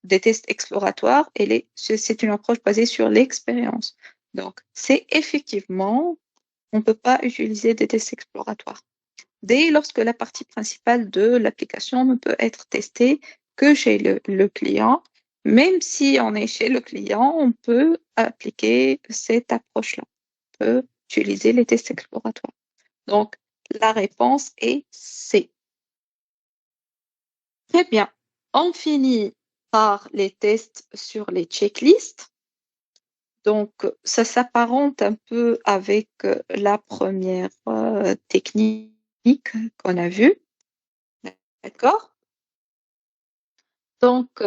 des tests exploratoires, c'est une approche basée sur l'expérience. Donc, c'est effectivement, on ne peut pas utiliser des tests exploratoires. Dès lorsque la partie principale de l'application ne peut être testée que chez le client, même si on est chez le client, on peut appliquer cette approche-là. On peut utiliser les tests exploratoires. Donc, la réponse est C. Très bien. On finit par les tests sur les checklists. Donc, ça s'apparente un peu avec la première technique qu'on a vue. D'accord? Donc,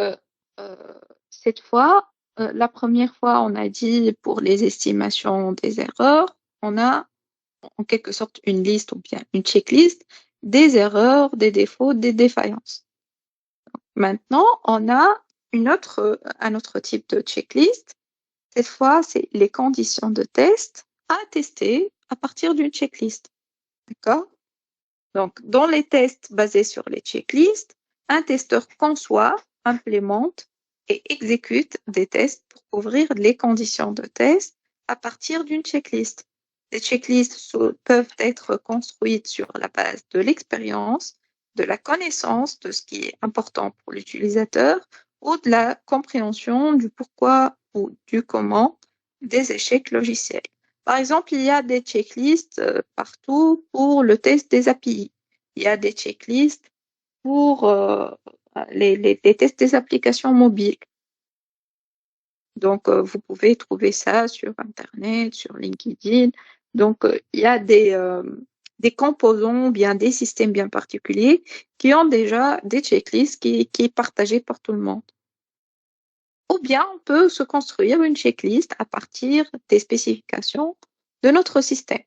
cette fois, la première fois, on a dit pour les estimations des erreurs, on a en quelque sorte une liste ou bien une checklist des erreurs, des défauts, des défaillances. Maintenant, on a un autre type de checklist. Cette fois, c'est les conditions de test à tester à partir d'une checklist. D'accord? Donc, dans les tests basés sur les checklists, un testeur conçoit, implémente et exécute des tests pour couvrir les conditions de test à partir d'une checklist. Les checklists peuvent être construites sur la base de l'expérience, de la connaissance de ce qui est important pour l'utilisateur ou de la compréhension du pourquoi ou du comment des échecs logiciels. Par exemple, il y a des checklists partout pour le test des API. Il y a des checklists pour les tests des applications mobiles. Donc, vous pouvez trouver ça sur Internet, sur LinkedIn. Donc, il y a des composants, bien des systèmes bien particuliers qui ont déjà des checklists qui est partagée par tout le monde. Ou bien, on peut se construire une checklist à partir des spécifications de notre système.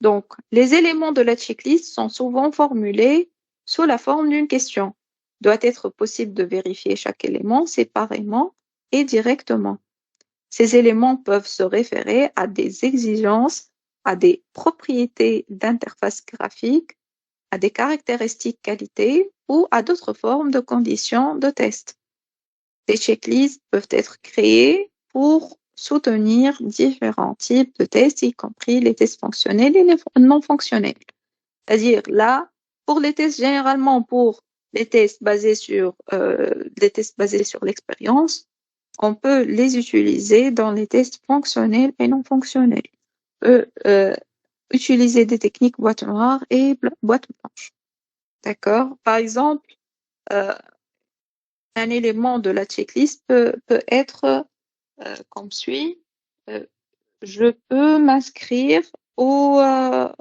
Donc, les éléments de la checklist sont souvent formulés sous la forme d'une question. Il doit être possible de vérifier chaque élément séparément et directement. Ces éléments peuvent se référer à des exigences, à des propriétés d'interface graphique, à des caractéristiques qualité ou à d'autres formes de conditions de test. Des checklists peuvent être créées pour soutenir différents types de tests, y compris les tests fonctionnels et les non fonctionnels. C'est-à-dire là, pour les tests, généralement pour les tests basés sur l'expérience, on peut les utiliser dans les tests fonctionnels et non fonctionnels. On peut utiliser des techniques boîte noire et boîte blanche. D'accord? Par exemple, un élément de la checklist peut être comme suit. Je peux m'inscrire à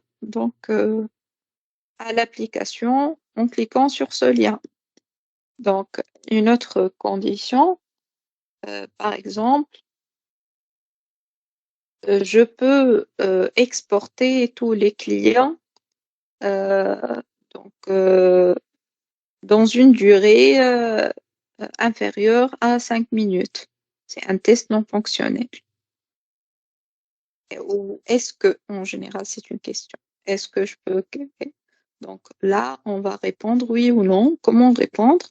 l'application en cliquant sur ce lien. Donc, une autre condition, par exemple, je peux exporter tous les clients dans une durée inférieure à 5 minutes. C'est un test non fonctionnel. Ou est-ce que, en général, c'est une question. Est-ce que je peux... Donc là, on va répondre oui ou non. Comment répondre?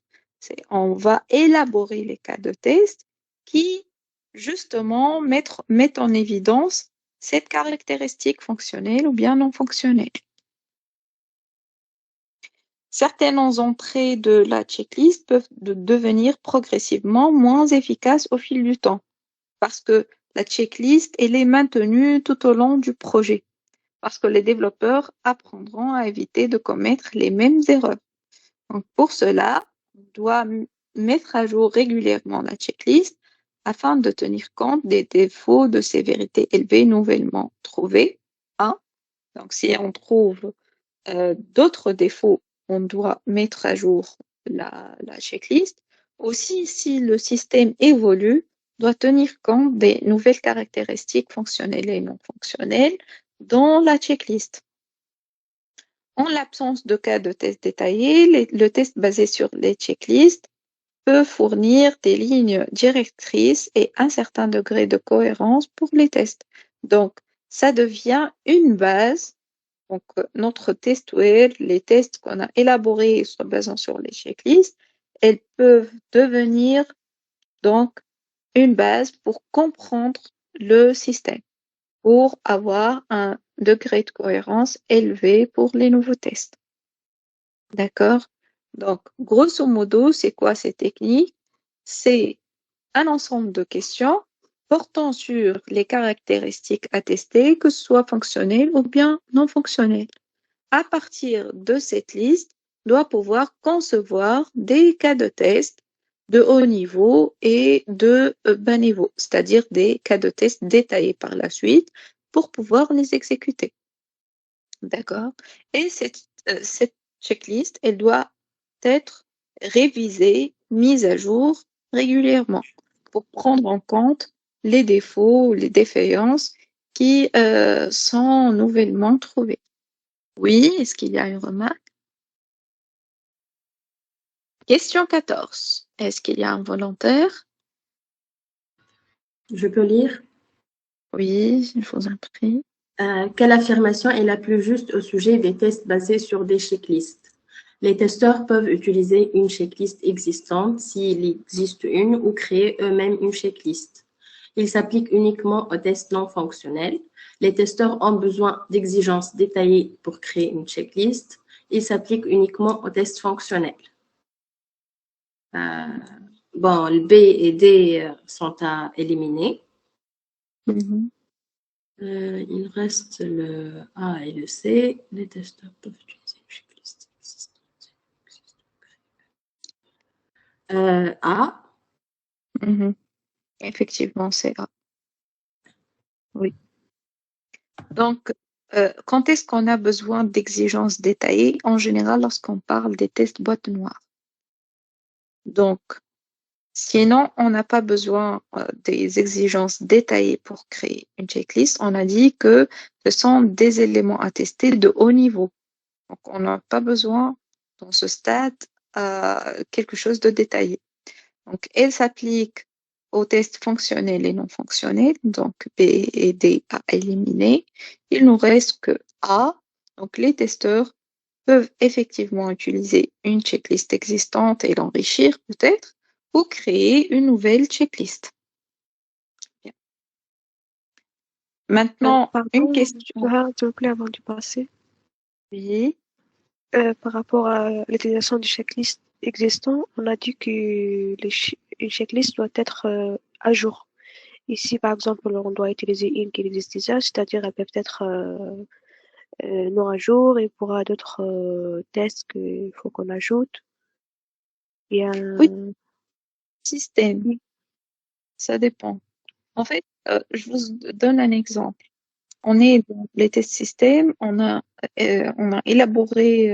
On va élaborer les cas de test qui, justement, mettent en évidence cette caractéristique fonctionnelle ou bien non fonctionnelle. Certaines entrées de la checklist peuvent devenir progressivement moins efficaces au fil du temps parce que la checklist, elle est maintenue tout au long du projet parce que les développeurs apprendront à éviter de commettre les mêmes erreurs. Donc, pour cela, on doit mettre à jour régulièrement la checklist afin de tenir compte des défauts de sévérité élevée nouvellement trouvés. Donc, si on trouve d'autres défauts, on doit mettre à jour la checklist. Aussi, si le système évolue, doit tenir compte des nouvelles caractéristiques fonctionnelles et non fonctionnelles dans la checklist. En l'absence de cas de test détaillés, le test basé sur les checklists peut fournir des lignes directrices et un certain degré de cohérence pour les tests. Donc, ça devient une base. Donc, notre testware, les tests qu'on a élaborés se basant sur les checklists, elles peuvent devenir donc une base pour comprendre le système, pour avoir un degré de cohérence élevé pour les nouveaux tests. D'accord? Donc, grosso modo, c'est quoi ces techniques? C'est un ensemble de questions portant sur les caractéristiques à tester, que ce soit fonctionnelles ou bien non fonctionnelles. À partir de cette liste, doit pouvoir concevoir des cas de test de haut niveau et de bas niveau, c'est-à-dire des cas de test détaillés par la suite pour pouvoir les exécuter. D'accord? Et cette checklist, elle doit être révisée, mise à jour régulièrement pour prendre en compte les défauts, les défaillances qui sont nouvellement trouvées. Oui, est-ce qu'il y a une remarque? Question 14. Est-ce qu'il y a un volontaire? Je peux lire. Oui, je vous en prie. Quelle affirmation est la plus juste au sujet des tests basés sur des checklists? Les testeurs peuvent utiliser une checklist existante s'il existe une ou créer eux-mêmes une checklist. Il s'applique uniquement aux tests non fonctionnels. Les testeurs ont besoin d'exigences détaillées pour créer une checklist. Il s'applique uniquement aux tests fonctionnels. Bon, le B et D sont à éliminer. Il reste le A et le C. Les testeurs peuvent utiliser une checklist existante. A. Effectivement, c'est A. Oui. Donc, quand est-ce qu'on a besoin d'exigences détaillées? En général, lorsqu'on parle des tests boîte noire. Donc, sinon, on n'a pas besoin des exigences détaillées pour créer une checklist. On a dit que ce sont des éléments à tester de haut niveau. Donc, on n'a pas besoin, dans ce stade, quelque chose de détaillé. Donc, elle s'applique aux tests fonctionnels et non fonctionnels. Donc, B et D à éliminer. Il nous reste que A. Donc, les testeurs peuvent effectivement utiliser une checklist existante et l'enrichir peut-être, ou créer une nouvelle checklist. Bien. Maintenant, une question. S'il vous plaît, avant de passer. Oui. Par rapport à l'utilisation du checklist existant, on a dit que une checklist doit être à jour. Ici, par exemple, on doit utiliser une qui existe déjà, c'est-à-dire elle peut être non à jour et pour d'autres tests qu'il faut qu'on ajoute. Oui, système. Ça dépend. En fait, je vous donne un exemple. On est dans les tests système, on a élaboré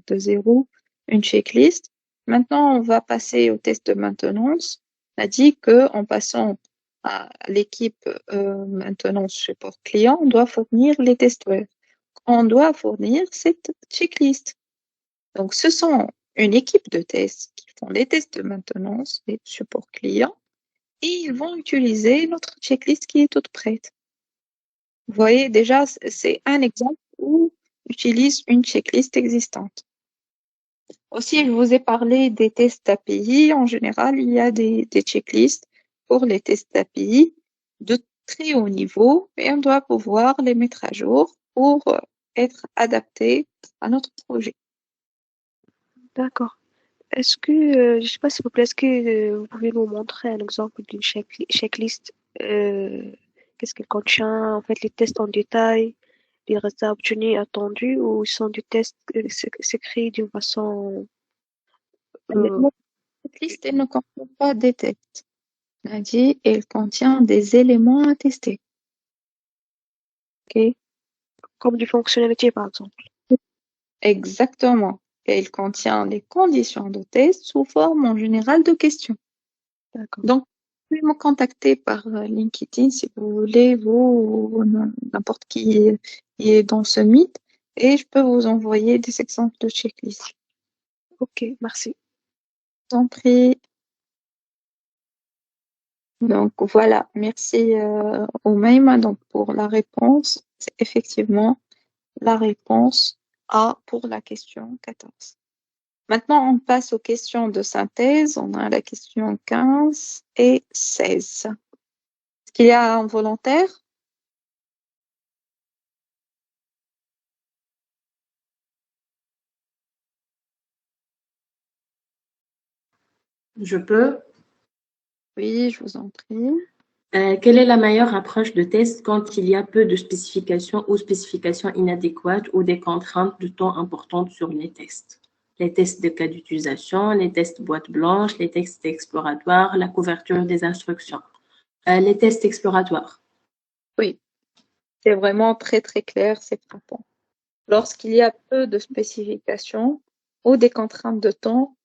de zéro une checklist. Maintenant, on va passer au test de maintenance. On a dit qu'en passant à l'équipe maintenance support client, on doit fournir les tests web. On doit fournir cette checklist. Donc, ce sont une équipe de tests qui font les tests de maintenance et support client et ils vont utiliser notre checklist qui est toute prête. Vous voyez, déjà, c'est un exemple où on utilise une checklist existante. Aussi, je vous ai parlé des tests API. En général, il y a des checklists pour les tests API de très haut niveau et on doit pouvoir les mettre à jour pour être adaptés à notre projet. D'accord. Est-ce que, je sais pas s'il vous plaît, est-ce que vous pouvez nous montrer un exemple d'une checklist qu'est-ce qu'elle contient, en fait, les tests en détail, les résultats obtenus attendus, ou sont des tests s'écrits d'une façon Cette liste, elle ne contient pas des tests. On a dit, elle contient des éléments à tester. Ok? comme du fonctionnalité, par exemple. Exactement. Et elle contient les conditions de test sous forme en général de questions. D'accord. Donc, vous pouvez me contacter par LinkedIn si vous voulez, vous ou n'importe qui est dans ce meet, et je peux vous envoyer des exemples de checklist. Ok, merci. Je t'en prie. Donc voilà, merci Oumaima donc pour la réponse. C'est effectivement la réponse A pour la question 14. Maintenant, on passe aux questions de synthèse. On a la question 15 et 16. Est-ce qu'il y a un volontaire? Je peux. Oui, je vous en prie. Quelle est la meilleure approche de test quand il y a peu de spécifications ou spécifications inadéquates ou des contraintes de temps importantes sur les tests? les tests de cas d'utilisation, les tests boîte blanche, les tests exploratoires, la couverture des instructions. Les tests exploratoires. Oui, c'est vraiment très très clair, c'est frappant. Lorsqu'il y a peu de spécifications ou des contraintes de temps,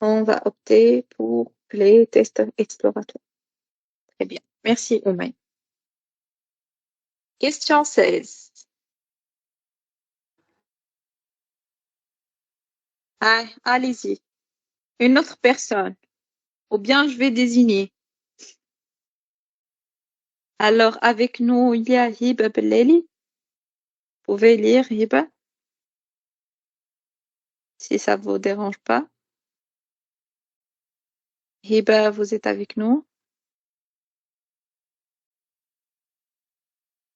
on va opter pour les tests exploratoires. Très bien. Merci, Oumaï. Question 16. Ah, allez-y. Une autre personne. Ou bien je vais désigner. Alors, avec nous, il y a Hiba Belleli. Vous pouvez lire, Hiba, si ça vous dérange pas. Hiba, vous êtes avec nous.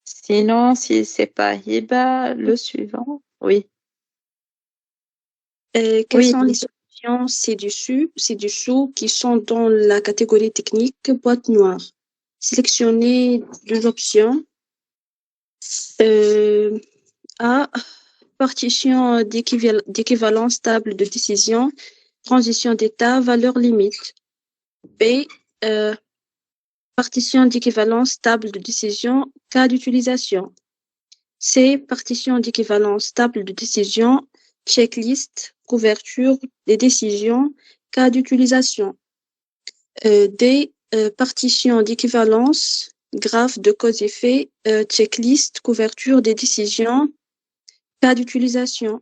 Sinon, si c'est pas Hiba, le suivant. Oui. Quelles Oui. sont les solutions ci-dessous qui sont dans la catégorie technique boîte noire? Sélectionnez deux options. A. Partition d'équivalence table de décision, transition d'état, valeur limite. B. Partition d'équivalence table de décision, cas d'utilisation. C. Partition d'équivalence table de décision, checklist, couverture des décisions, cas d'utilisation. D. Partition d'équivalence, graphe de cause-effet, checklist, couverture des décisions, cas d'utilisation.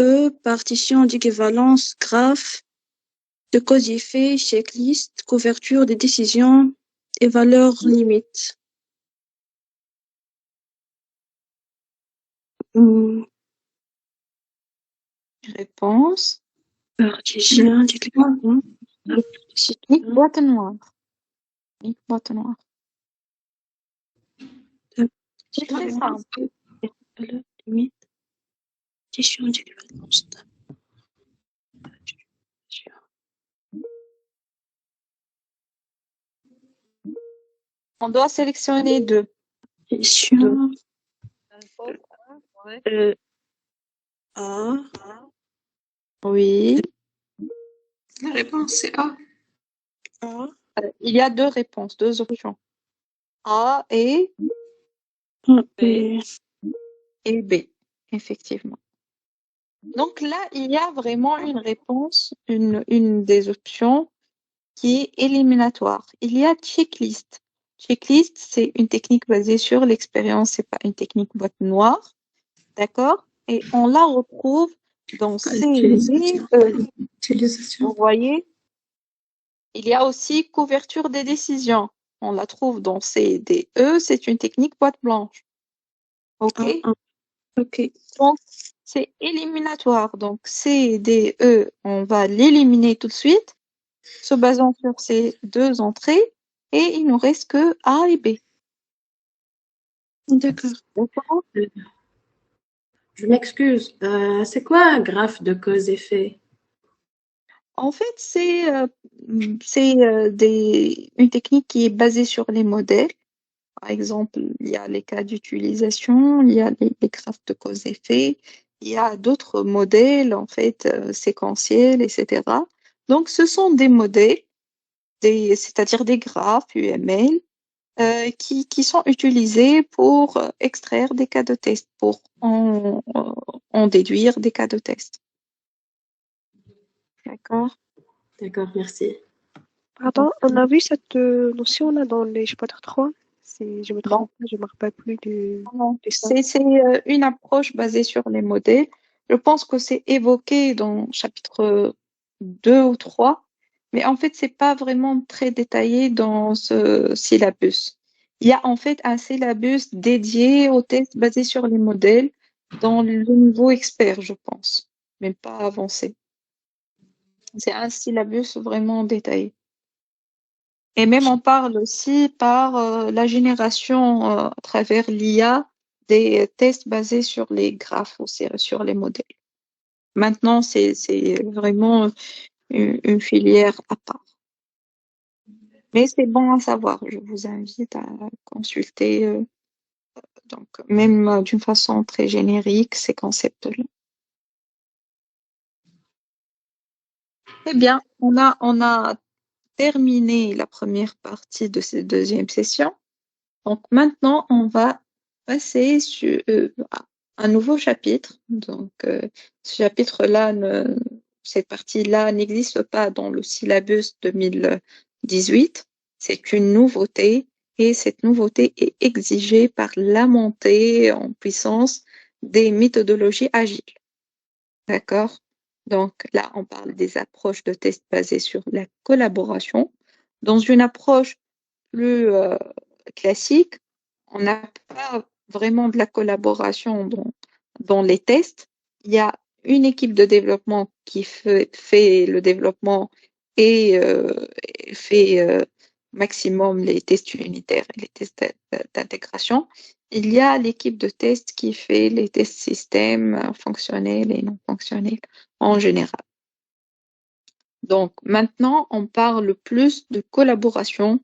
E. Partition d'équivalence, graphe de cause-effet, checklist, couverture des décisions et valeurs limites. Réponse. Partition d'équivalence. Technique boîte noire. Technique boîte noire. C'est très simple. Valeur limite. Partition d'équivalence. On doit sélectionner deux. Partition. Ouais. A. Oui. La réponse c'est A. A. Il y a deux réponses, deux options. A et B. B, effectivement. Donc là, il y a vraiment une réponse, une des options qui est éliminatoire. Il y a checklist. Checklist, c'est une technique basée sur l'expérience, c'est pas une technique boîte noire. D'accord? Et on la retrouve dans C, D, E. Utilisation. Vous voyez? Il y a aussi couverture des décisions. On la trouve dans C, D, E. C'est une technique boîte blanche. OK? Ok. Donc, c'est éliminatoire. Donc, C, D, E, on va l'éliminer tout de suite, se basant sur ces deux entrées, et il nous reste que A et B. D'accord. D'accord? Je m'excuse. C'est quoi un graphe de cause-effet? En fait, c'est une technique qui est basée sur les modèles. Par exemple, il y a les cas d'utilisation, il y a les graphes de cause-effet, il y a d'autres modèles, en fait, séquentiels, etc. Donc, ce sont des modèles, c'est-à-dire des graphes UML, qui sont utilisés pour extraire des cas de test, pour en déduire des cas de test. D'accord? D'accord, merci. Pardon, on a vu cette notion-là dans les chapitres 3. Si je me trompe pas, je ne me rappelle plus Non, de ça. c'est une approche basée sur les modèles. Je pense que c'est évoqué dans chapitre 2 ou 3, mais en fait, c'est pas vraiment très détaillé dans ce syllabus. Il y a en fait un syllabus dédié aux tests basés sur les modèles dans le niveau expert, je pense, mais pas avancé. C'est un syllabus vraiment détaillé. Et même on parle aussi par la génération à travers l'IA des tests basés sur les graphes ou sur les modèles. Maintenant, c'est vraiment une filière à part. Mais c'est bon à savoir. Je vous invite à consulter, donc même d'une façon très générique ces concepts-là. Eh bien, on a terminé la première partie de cette deuxième session. Donc maintenant, on va passer sur un nouveau chapitre. Donc, ce chapitre-là, cette partie-là n'existe pas dans le syllabus 2018. C'est une nouveauté et cette nouveauté est exigée par la montée en puissance des méthodologies agiles. D'accord? Donc là, on parle des approches de tests basées sur la collaboration. Dans une approche plus classique, on n'a pas vraiment de la collaboration dans les tests. Il y a une équipe de développement qui fait le développement et fait maximum les tests unitaires et les tests d'intégration. Il y a l'équipe de test qui fait les tests système fonctionnels et non fonctionnels en général. Donc maintenant, on parle plus de collaboration,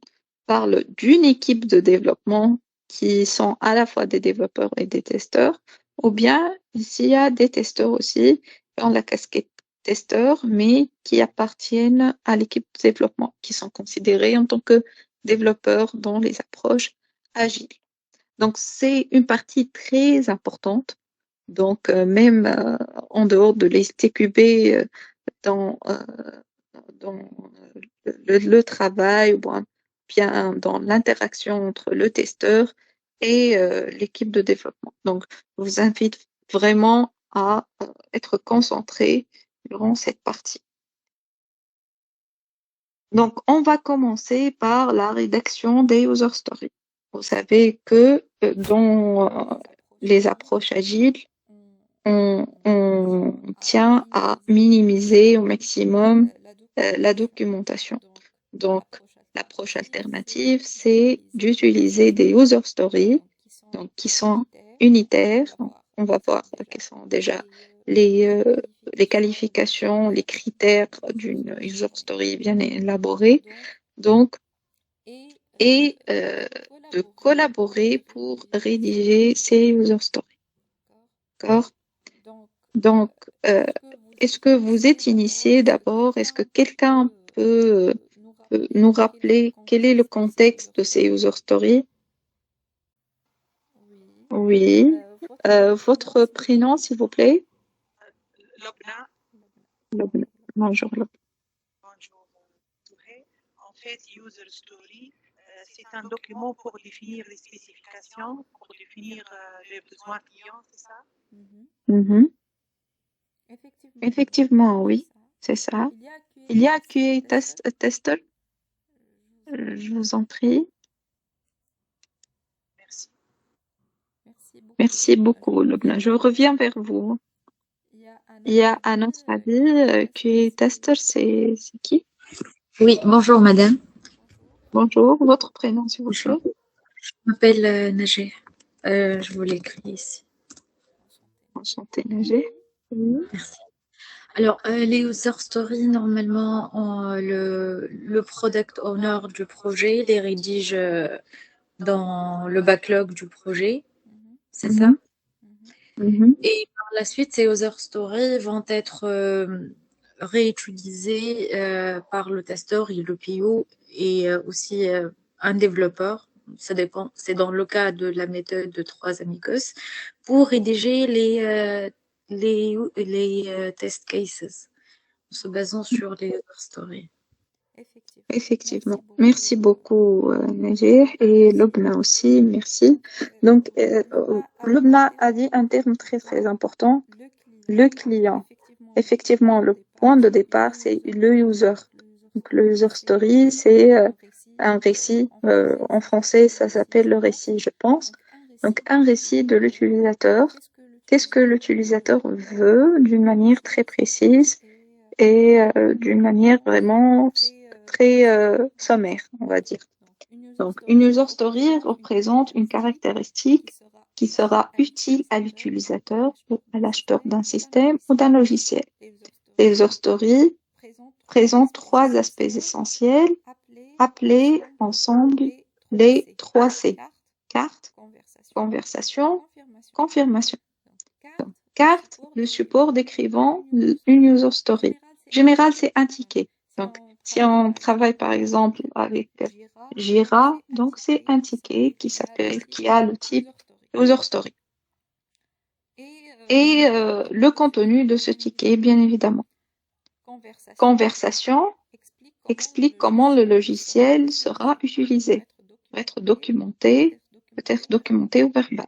parle d'une équipe de développement qui sont à la fois des développeurs et des testeurs, ou bien s'il y a des testeurs aussi dans la casquette testeurs, mais qui appartiennent à l'équipe de développement, qui sont considérés en tant que développeurs dans les approches agiles. Donc c'est une partie très importante. Donc même en dehors de l'STQB, dans le travail ou bien dans l'interaction entre le testeur et l'équipe de développement. Donc, je vous invite vraiment à être concentré durant cette partie. Donc, on va commencer par la rédaction des user stories. Vous savez que dans les approches agiles, on tient à minimiser au maximum la documentation. Donc, l'approche alternative, c'est d'utiliser des user stories donc, qui sont unitaires. On va voir quelles sont déjà les qualifications, les critères d'une user story bien élaborée. Donc, et de collaborer pour rédiger ces user stories. D'accord? Donc, est-ce que vous êtes initié d'abord? Est-ce que quelqu'un peut nous rappeler quel est le contexte de ces user stories? Oui. Votre prénom, s'il vous plaît? Lobna. Lobna. Bonjour, Lobna. Bonjour, Touhé. En fait, User Story, c'est un document pour définir les spécifications, pour définir les besoins clients, c'est ça? Mhm. Effectivement, oui, c'est ça. Il y a QA tester. Je vous en prie. Merci. Merci beaucoup, Lobna. Je reviens vers vous. Il y a un autre avis. QA tester, c'est qui? Oui, bonjour madame. Bonjour, votre prénom s'il vous plaît. Je m'appelle Nager. Je vous l'écris ici. Enchantée Nager. Merci. Alors, les user stories, normalement, le product owner du projet les rédige dans le backlog du projet. C'est ça? Et par la suite, ces user stories vont être réutilisées par le testeur et le PO et aussi un développeur. Ça dépend, c'est dans le cas de la méthode de 3 amigos, pour rédiger les test cases en se basant sur les user stories. Effectivement. Merci beaucoup, Nager, et Lobna aussi, merci. Donc, Lobna a dit un terme très, très important, le client. Effectivement, le point de départ, c'est le user. Donc, le user story, c'est un récit. En français, ça s'appelle le récit, je pense. Donc, un récit de l'utilisateur. Qu'est-ce que l'utilisateur veut d'une manière très précise et d'une manière vraiment très sommaire, on va dire. Donc, une user story représente une caractéristique qui sera utile à l'utilisateur ou à l'acheteur d'un système ou d'un logiciel. Les user stories présentent 3 aspects essentiels, appelés ensemble les 3 C. Carte, conversation, confirmation. Donc, carte, le support décrivant une user story. général, c'est un ticket. Donc, si on travaille par exemple avec Jira, donc c'est un ticket qui a le type user story. Et le contenu de ce ticket, bien évidemment. Conversation explique comment le logiciel sera utilisé. Peut être documenté ou verbal.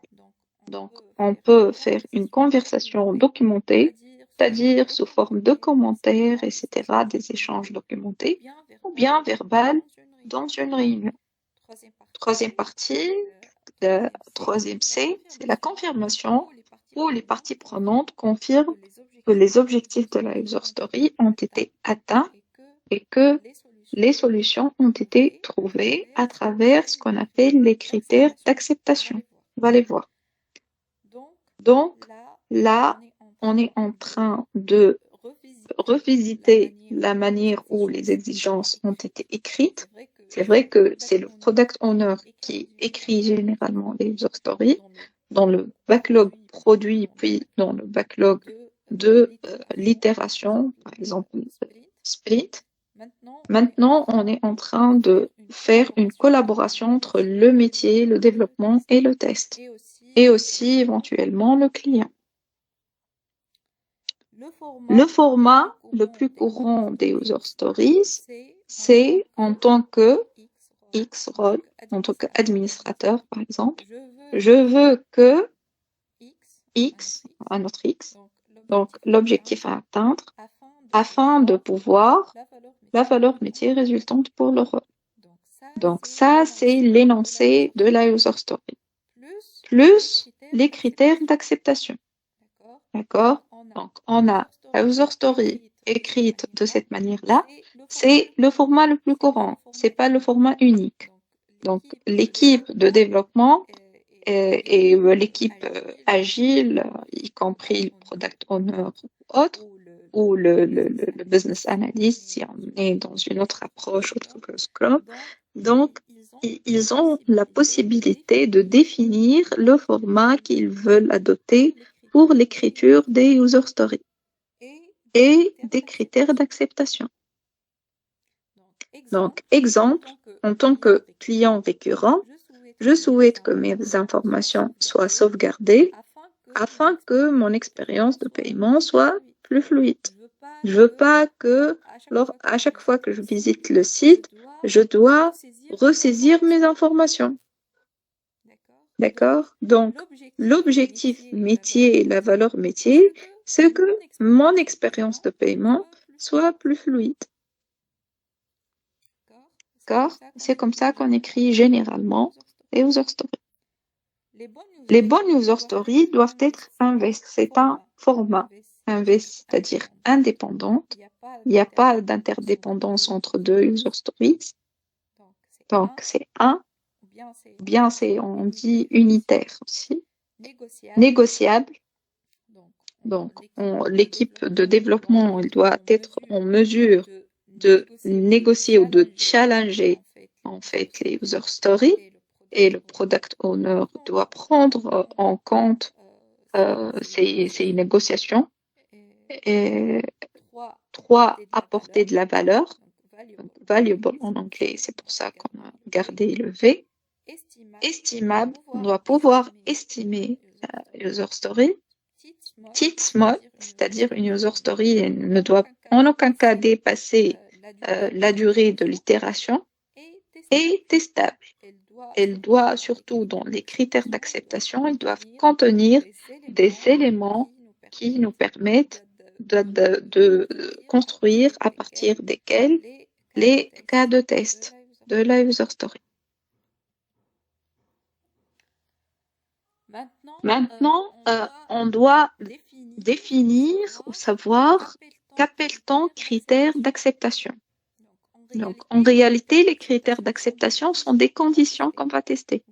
Donc, on peut faire une conversation documentée, c'est-à-dire sous forme de commentaires, etc., des échanges documentés, ou bien verbal dans une réunion. Troisième partie, troisième C, c'est la confirmation où les parties prenantes confirment que les objectifs de la user story ont été atteints et que les solutions ont été trouvées à travers ce qu'on appelle les critères d'acceptation. On va les voir. Donc, là, on est en train de revisiter la manière où les exigences ont été écrites. C'est vrai que c'est le product owner qui écrit généralement les user stories dans le backlog produit, puis dans le backlog de l'itération, par exemple sprint. Maintenant, on est en train de faire une collaboration entre le métier, le développement et le test, et aussi éventuellement le client. Le format le plus courant des user stories, c'est en tant que X rôle, en tant qu'administrateur par exemple, je veux que X, un autre X, donc l'objectif à atteindre, afin de pouvoir la valeur métier résultante pour le rôle. Donc ça, c'est l'énoncé de la user story, plus les critères d'acceptation. D'accord? Donc, on a la user story écrite de cette manière-là. C'est le format le plus courant. C'est pas le format unique. Donc, l'équipe de développement et l'équipe agile, y compris le product owner ou autre, ou le business analyst, si on est dans une autre approche autre que Scrum. Donc, ils ont la possibilité de définir le format qu'ils veulent adopter pour l'écriture des user stories et des critères d'acceptation. Donc, exemple, en tant que client récurrent, je souhaite que mes informations soient sauvegardées afin que mon expérience de paiement soit plus fluide. Je veux pas que à chaque fois que je visite le site, je dois ressaisir mes informations. D'accord? Donc, l'objectif métier, la valeur métier, c'est que mon expérience de paiement soit plus fluide. D'accord? C'est comme ça qu'on écrit généralement les user stories. Les bonnes user stories doivent être invest. C'est un format invest, c'est-à-dire indépendante. Il n'y a pas d'interdépendance entre deux user stories. Donc, c'est un. Bien, on dit unitaire aussi. Négociable. Donc, l'équipe de développement elle doit être en mesure de négocier ou de challenger en fait les user stories et le product owner doit prendre en compte ces négociations. Et 3, apporter de la valeur. Donc, valuable en anglais, c'est pour ça qu'on a gardé le V. Estimable, on doit pouvoir estimer la user story. Petite, small, c'est-à-dire une user story ne doit en aucun cas dépasser la durée de l'itération. Et testable. Elle doit surtout, dans les critères d'acceptation, ils doivent contenir des éléments qui nous permettent de construire à partir desquels les cas de test de la user story. Maintenant, on doit définir ou savoir qu'appelle-t-on critères d'acceptation. Donc, en réalité, les critères d'acceptation sont des conditions qu'on va tester.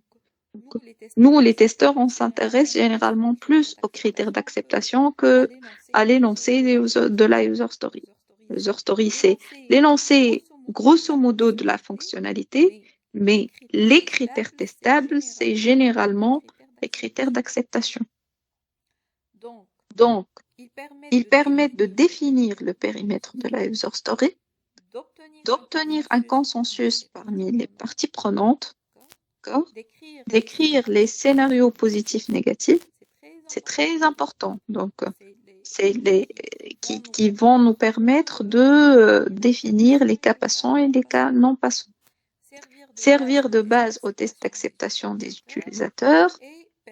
Donc, nous, les testeurs, on s'intéresse généralement plus aux critères d'acceptation qu'à l'énoncé de la user story. La user story, c'est l'énoncé grosso modo de la fonctionnalité, mais les critères testables, c'est généralement les critères d'acceptation. Donc, Ils permettent de définir le périmètre de la user story, d'obtenir un consensus parmi les parties prenantes, d'écrire les scénarios positifs négatifs. C'est très important. Donc, c'est qui vont nous permettre de définir les cas passants et les cas non passants. Servir de base au test d'acceptation des utilisateurs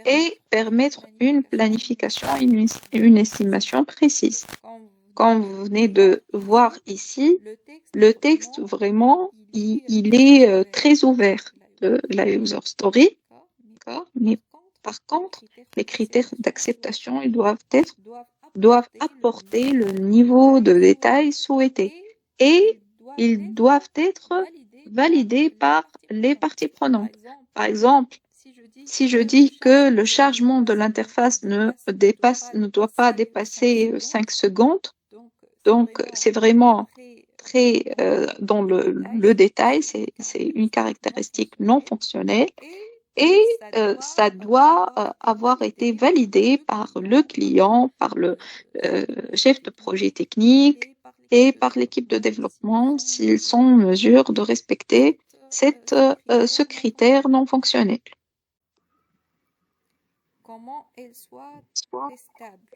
et permettre une planification et une estimation précise. Comme vous venez de voir ici, le texte vraiment, il est très ouvert de la user story, mais par contre, les critères d'acceptation, ils doivent apporter le niveau de détail souhaité et ils doivent être validés par les parties prenantes. Par exemple, si je dis que le chargement de l'interface ne doit pas dépasser 5 secondes, donc c'est vraiment très dans le détail, c'est une caractéristique non fonctionnelle et ça doit avoir été validé par le client, par le chef de projet technique et par l'équipe de développement s'ils sont en mesure de respecter ce critère non fonctionnel. Comment elle soit testable.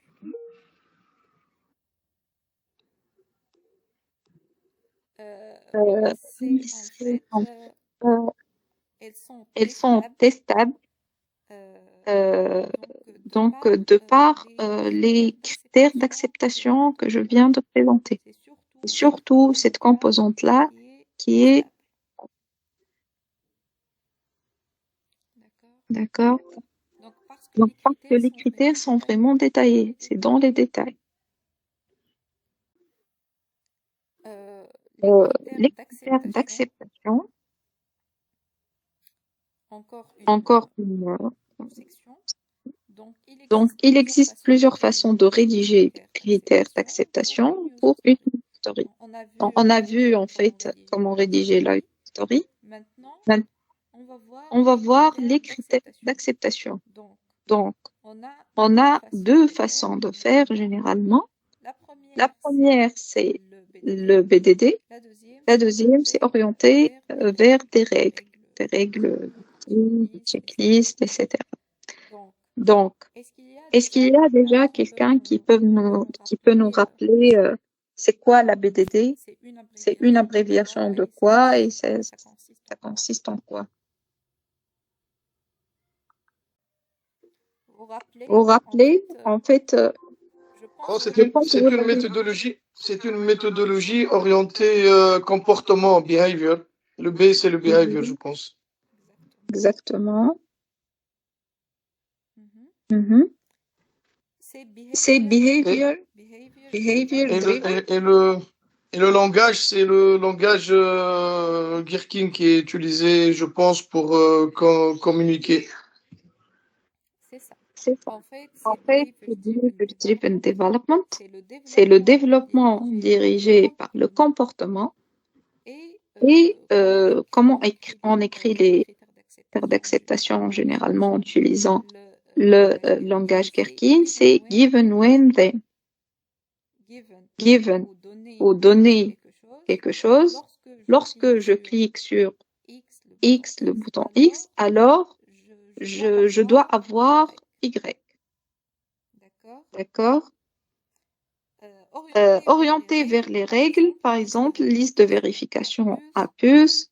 Elles sont testables donc de par les critères d'acceptation que je viens de présenter. Et surtout cette composante-là qui est d'accord. Donc parce que les critères sont vraiment détaillés, c'est dans les détails. Les critères d'acceptation, encore une section. Donc, il existe plusieurs façons de rédiger des critères d'acceptation pour une story. Donc, on a vu en fait comment rédiger la story. Maintenant, on va voir les critères d'acceptation. Donc, on a deux façons de faire généralement. La première, c'est le BDD. La deuxième, c'est orienté vers des règles, des checklists, etc. Donc, est-ce qu'il y a déjà quelqu'un qui peut nous rappeler c'est quoi la BDD? C'est une abréviation de quoi et ça consiste en quoi? Vous rappelez, en fait, c'est une méthodologie orientée comportement, behavior. Le B, c'est le behavior, je pense. Exactement. C'est behavior. Et le langage, c'est le langage Gherkin qui est utilisé, je pense, pour communiquer. C'est ça. En fait, le Behavior-Driven Development, c'est le développement dirigé par le comportement et comment on écrit les critères d'acceptation généralement en utilisant le langage Gherkin, c'est given when then. Given ou donner quelque chose. Lorsque je clique sur X, le bouton X, alors je dois avoir Y. D'accord? Orienté vers les règles, par exemple, liste de vérification à puce,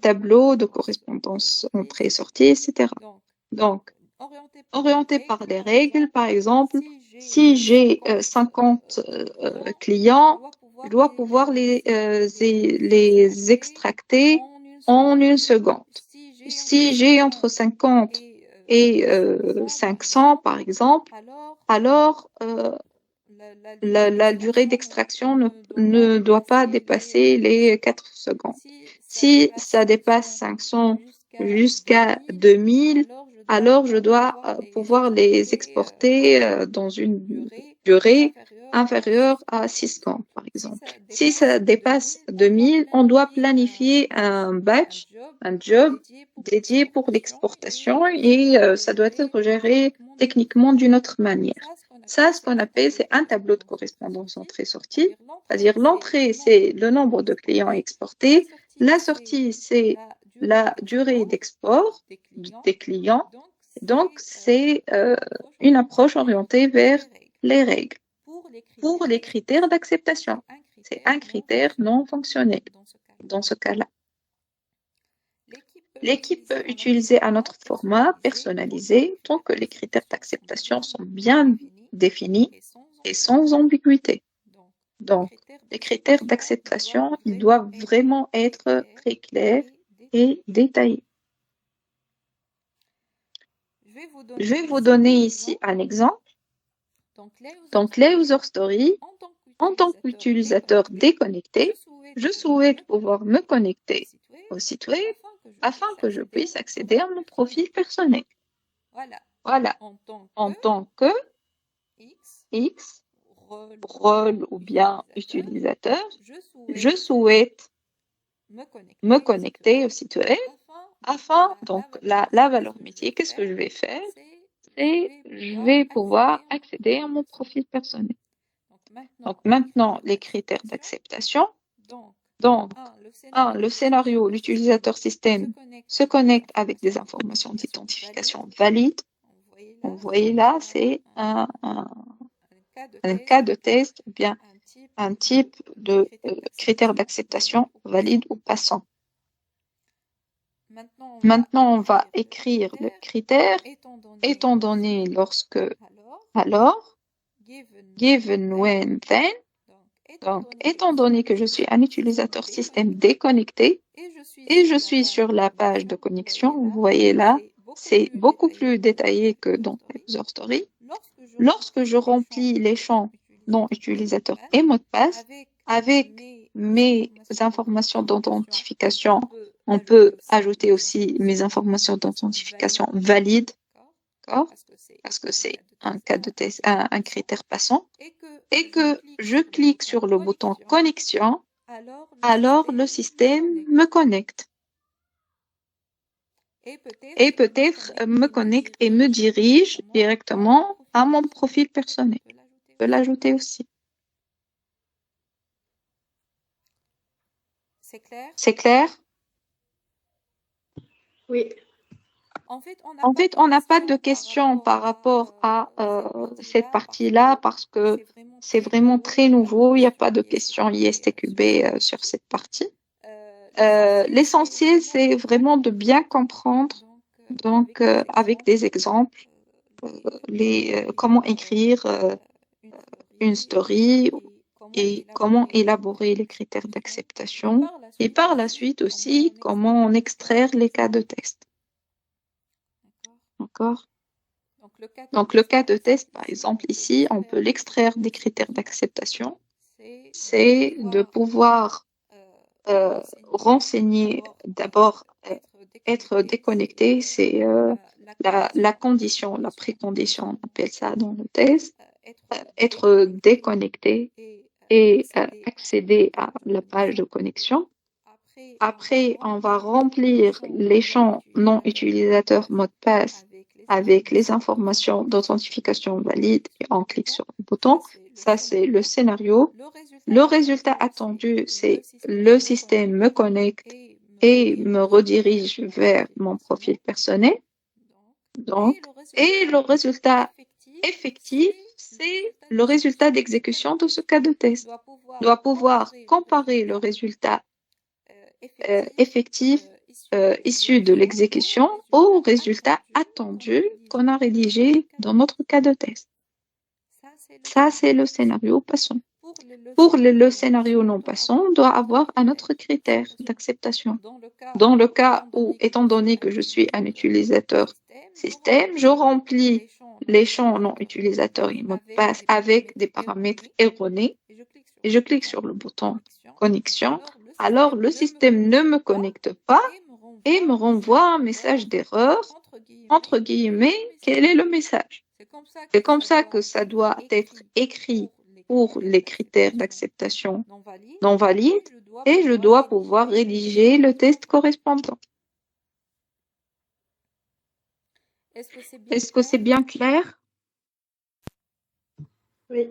tableau de correspondance entrée-sortie, etc. Donc, orienté par les règles, par exemple, si j'ai 50 clients, je dois pouvoir les extracter en une seconde. Si j'ai entre 50 et 500, par exemple, alors la durée d'extraction ne doit pas dépasser les 4 secondes. Si ça dépasse 500 jusqu'à 2000, alors je dois pouvoir les exporter dans une durée inférieure à 6 secondes, par exemple. Si ça dépasse 2000, on doit planifier un batch, un job dédié pour l'exportation et ça doit être géré techniquement d'une autre manière. Ça, ce qu'on appelle, c'est un tableau de correspondance entrée-sortie. C'est-à-dire l'entrée, c'est le nombre de clients exportés. La sortie, c'est la durée d'export des clients. Donc, c'est une approche orientée vers les règles. Pour les critères d'acceptation, c'est un critère non fonctionnel dans ce cas-là. L'équipe peut utiliser un autre format personnalisé tant que les critères d'acceptation sont bien définis et sans ambiguïté. Donc, les critères d'acceptation, ils doivent vraiment être très clairs et détaillés. Je vais vous donner ici un exemple. Donc, les user stories, en tant qu'utilisateur déconnecté, je souhaite pouvoir me connecter au site web afin que je puisse accéder à mon profil personnel. Voilà. En tant que X, rôle ou bien utilisateur, je souhaite me connecter au site web afin, donc la valeur métier, qu'est-ce que je vais faire? C'est je vais pouvoir accéder à mon profil personnel. Donc maintenant, les critères d'acceptation. Donc, le scénario, l'utilisateur système se connecte avec des informations d'identification valides. Vous voyez là, c'est un cas de test ou bien un type de critère d'acceptation valide ou passant. Maintenant, on va écrire le critère étant donné lorsque, alors, given, when, then. Donc, étant donné que je suis un utilisateur système déconnecté et je suis sur la page de connexion, vous voyez là, c'est beaucoup plus détaillé que dans User Story. Lorsque je remplis les champs non utilisateurs et mot de passe, avec mes informations d'authentification, on peut ajouter aussi mes informations d'authentification valides, parce que c'est un cas de test, un critère passant, et que je clique sur le bouton connexion, alors le système me connecte. Et peut-être me connecte et me dirige directement à mon profil personnel. Je peux l'ajouter aussi. C'est clair? Oui. En fait, on n'a pas de questions par rapport à cette partie-là parce que c'est vraiment très nouveau. Il n'y a pas de questions ISTQB sur cette partie. L'essentiel, c'est vraiment de bien comprendre, donc avec des exemples, comment écrire une story et comment élaborer les critères d'acceptation et par la suite aussi comment en extraire les cas de test. D'accord. Donc, le cas de test, par exemple, ici, on peut l'extraire des critères d'acceptation. C'est de pouvoir renseigner d'abord, être déconnecté, c'est la condition, la précondition, on appelle ça dans le test. Être déconnecté et accéder à la page de connexion. Après, on va remplir les champs non utilisateurs mot de passe avec les informations d'authentification valide et on clique sur le bouton. Ça, c'est le scénario. Le résultat attendu, c'est le système me connecte et me redirige vers mon profil personnel. Donc, et le résultat effectif, c'est le résultat d'exécution de ce cas de test. On doit pouvoir comparer le résultat effectif issu de l'exécution au résultat attendu qu'on a rédigé dans notre cas de test. Ça, c'est le scénario passant. Pour le scénario non passant, on doit avoir un autre critère d'acceptation. Dans le cas où, étant donné que je suis un utilisateur système, je remplis les champs non utilisateurs et mot de passe avec des paramètres erronés et je clique sur le bouton connexion. Alors, le système ne me connecte pas et me renvoie un message d'erreur. Entre guillemets, quel est le message? C'est comme ça que ça doit être écrit pour les critères d'acceptation non valides et je dois pouvoir rédiger le test correspondant. Est-ce que c'est bien clair? Oui.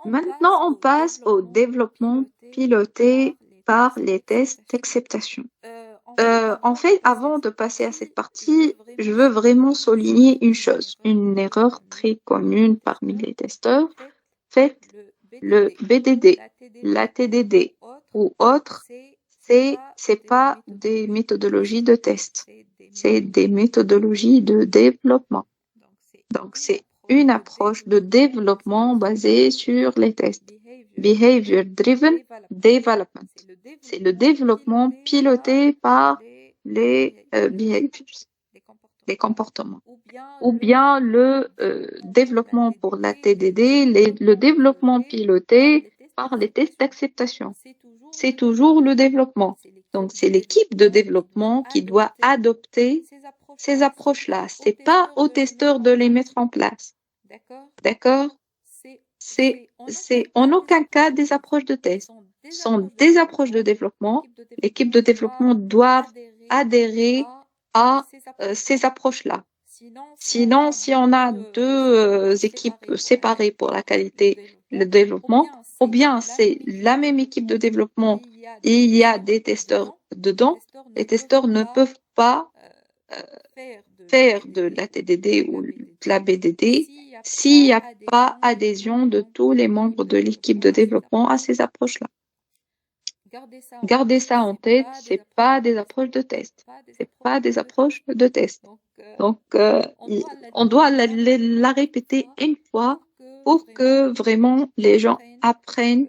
Maintenant, on passe au développement piloté par les tests d'acceptation. En fait, avant de passer à cette partie, je veux vraiment souligner une chose, une erreur très commune parmi les testeurs. Faites le BDD, la TDD ou autre, c'est pas des méthodologies de test, c'est des méthodologies de développement. Donc, c'est une approche de développement basée sur les tests. Behavior Driven Development. C'est le développement piloté par les behaviors, les comportements. Ou bien le développement pour la TDD, le développement piloté par les tests d'acceptation. C'est toujours le développement. Donc, c'est l'équipe de développement qui doit adopter ces approches-là. C'est pas aux testeurs de les mettre en place. D'accord? C'est en aucun cas des approches de test. Ce sont des approches de développement. L'équipe de développement doit adhérer à ces approches-là. Sinon, si on a deux équipes séparées pour la qualité et le développement, ou bien c'est la même équipe de développement et il y a des testeurs dedans, les testeurs ne peuvent pas faire de la TDD ou de la BDD s'il n'y a pas adhésion de tous les membres de l'équipe de développement à ces approches-là. Gardez ça en tête, c'est pas des approches de test. C'est pas des approches de test. Donc, on doit la répéter une fois pour que vraiment les gens apprennent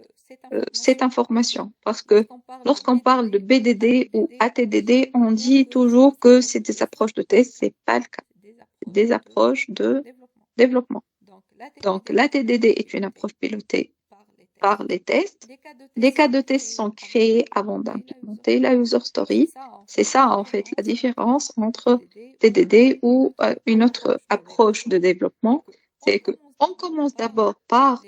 cette information. Parce que lorsqu'on parle de BDD ou ATDD, on dit toujours que c'est des approches de test. C'est pas le cas. C'est des approches de développement. Donc, l'ATDD est une approche pilotée par les tests. Les cas de test sont créés avant d'implémenter la user story. C'est ça, en fait, la différence entre TDD ou une autre approche de développement. C'est qu'on commence d'abord par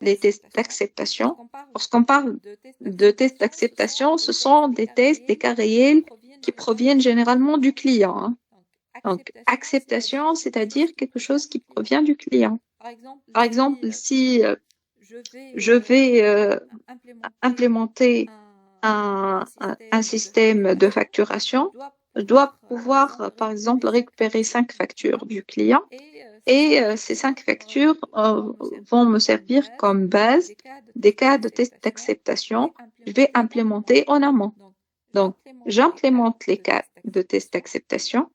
les tests d'acceptation. Lorsqu'on parle de tests d'acceptation, ce sont des tests, des cas réels qui proviennent généralement du client. Hein. Donc, acceptation, c'est-à-dire quelque chose qui provient du client. Par exemple, si je vais implémenter un système de facturation, je dois pouvoir, par exemple, récupérer 5 factures du client et ces 5 factures vont me servir comme base des cas de test d'acceptation. Je vais implémenter en amont. Donc, j'implémente les cas de test d'acceptation.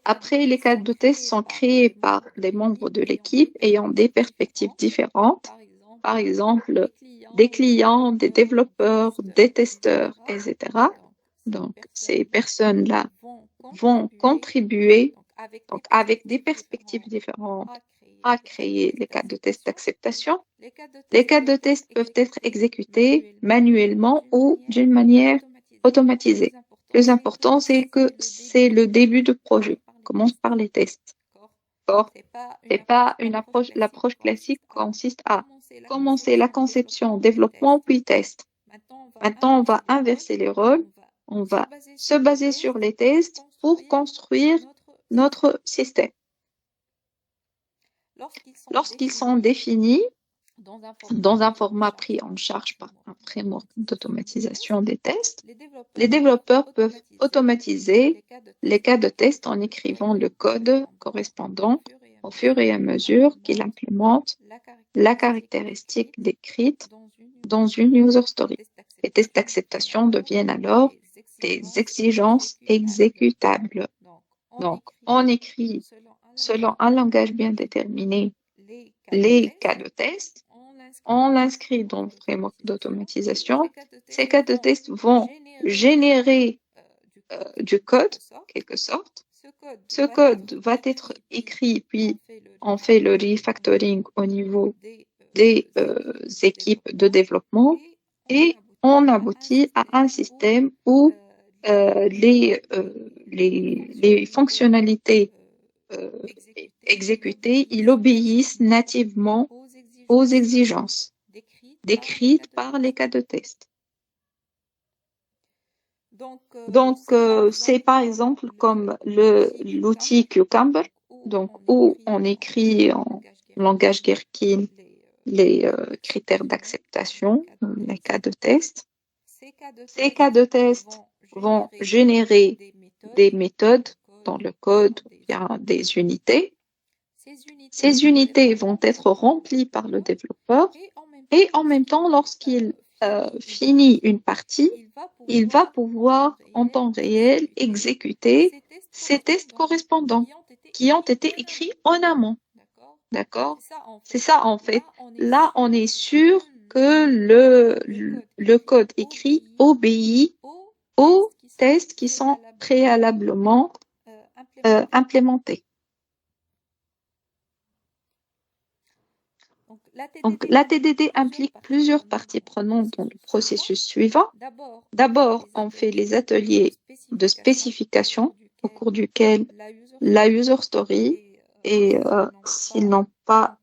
Après, les cas de test sont créés par les membres de l'équipe ayant des perspectives différentes, par exemple des clients, des développeurs, des testeurs, etc. Donc, ces personnes-là vont contribuer donc, avec des perspectives différentes à créer les cas de test d'acceptation. Les cas de test peuvent être exécutés manuellement ou d'une manière automatisée. Le plus important, c'est que c'est le début du projet. On commence par les tests. D'accord? C'est pas une approche. L'approche classique consiste à commencer la conception, développement, puis test. Maintenant, on va inverser les rôles. On va se baser sur les tests pour construire notre système. Lorsqu'ils sont définis dans un format pris en charge par un framework d'automatisation des tests, les développeurs peuvent automatiser les cas de test en écrivant le code correspondant au fur et à mesure qu'ils implémentent la caractéristique décrite dans une user story. Les tests d'acceptation deviennent alors des exigences exécutables. Donc, on écrit selon un langage bien déterminé les cas de test, on l'inscrit dans le framework d'automatisation. Ces cas de test vont générer du code, en quelque sorte. Ce code va être écrit, puis on fait le refactoring au niveau des équipes de développement et on aboutit à un système où les fonctionnalités exécutées, ils obéissent nativement aux exigences décrites par les cas de test. Donc, c'est par exemple comme l'outil Cucumber, donc où on écrit en langage Gherkin les critères d'acceptation, les cas de test. Ces cas de test vont générer des méthodes dans le code ou bien des unités. Ces unités vont être remplies par le développeur et en même temps, lorsqu'il finit une partie, il va pouvoir en temps réel exécuter ces tests correspondants qui ont été écrits en amont. D'accord? C'est ça en fait. Là, on est sûr que le code écrit obéit aux tests qui sont préalablement implémentés. Donc, la TDD implique plusieurs parties prenantes dans le processus suivant. D'abord, on fait les ateliers de spécification au cours duquel la user story et s'ils n'ont pas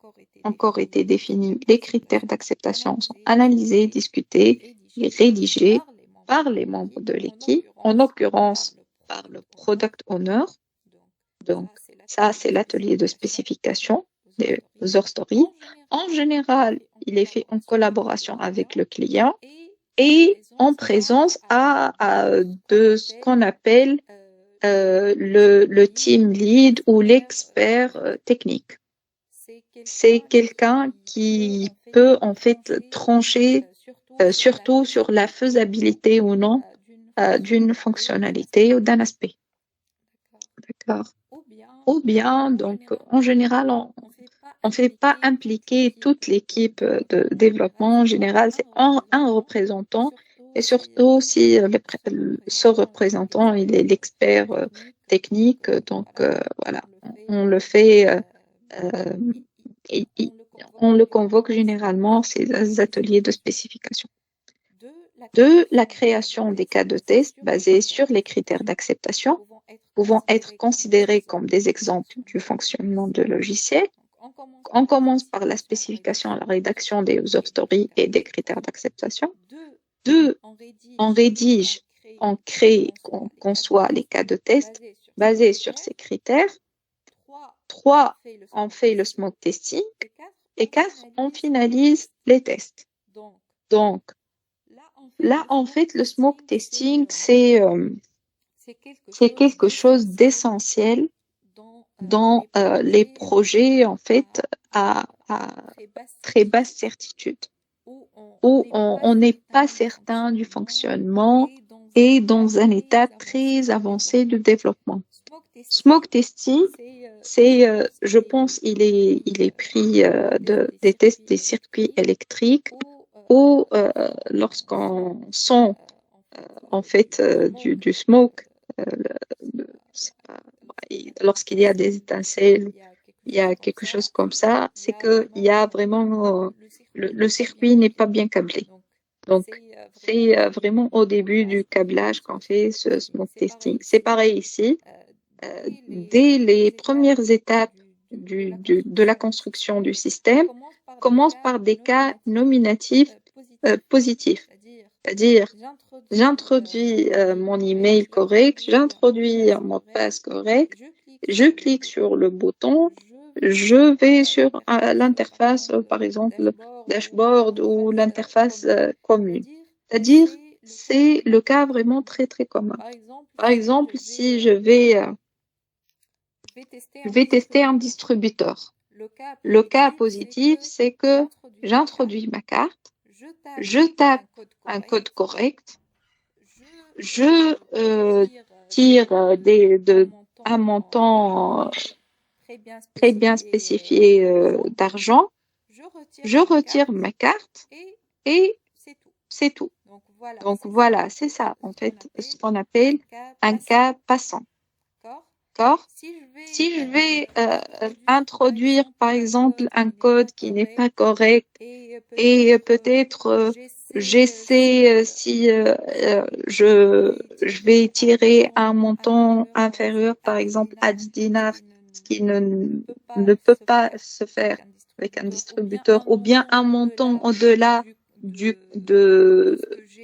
encore été définis, les critères d'acceptation sont analysés, discutés et rédigés par les membres de l'équipe, en l'occurrence par le product owner. Donc, ça, c'est l'atelier de spécification des user stories. En général, il est fait en collaboration avec le client et en présence de ce qu'on appelle le team lead ou l'expert technique. C'est quelqu'un qui peut en fait trancher surtout sur la faisabilité ou non d'une fonctionnalité ou d'un aspect. D'accord. Ou bien, donc, en général, on ne fait pas impliquer toute l'équipe de développement. En général, c'est un représentant et surtout si ce représentant, il est l'expert technique. Donc, voilà, on le fait, on le convoque généralement ces ateliers de spécification. De la création des cas de test basés sur les critères d'acceptation pouvant être considérés comme des exemples du fonctionnement de logiciel. On commence par la spécification et la rédaction des user stories et des critères d'acceptation. 2, on rédige, on crée, on conçoit les cas de test basés sur ces critères. 3, on fait le smoke testing. Et 4, on finalise les tests. Donc, là, en fait, le smoke testing, c'est quelque chose d'essentiel dans les projets, en fait, à très basse certitude, où on n'est pas certain du fonctionnement et dans un état très avancé de développement. Smoke testing, c'est, je pense, il est pris des tests des circuits électriques où lorsqu'on sent en fait du smoke, lorsqu'il y a des étincelles, il y a quelque chose comme ça, c'est qu'il y a vraiment le circuit n'est pas bien câblé. Donc, c'est vraiment au début du câblage qu'on fait ce smoke testing. C'est pareil ici. Dès les premières étapes de la construction du système, commence par des cas nominatifs positifs. C'est-à-dire, j'introduis mon email correct, j'introduis un mot de passe correct, je clique sur le bouton, je vais sur l'interface, par exemple, dashboard ou l'interface commune. C'est-à-dire, c'est le cas vraiment très, très commun. Par exemple, si je vais tester un distributeur. Le cas positif, c'est que j'introduis ma carte, je tape un code correct, je tire un montant très bien spécifié d'argent, je retire ma carte et c'est tout. Donc voilà, c'est ça en fait ce qu'on appelle un cas passant. D'accord? Si je vais introduire par exemple un code qui n'est pas correct et peut-être j'essaie si je vais tirer un montant inférieur par exemple à 10 dinars, ce qui ne peut pas se faire avec un distributeur, ou bien un montant au-delà de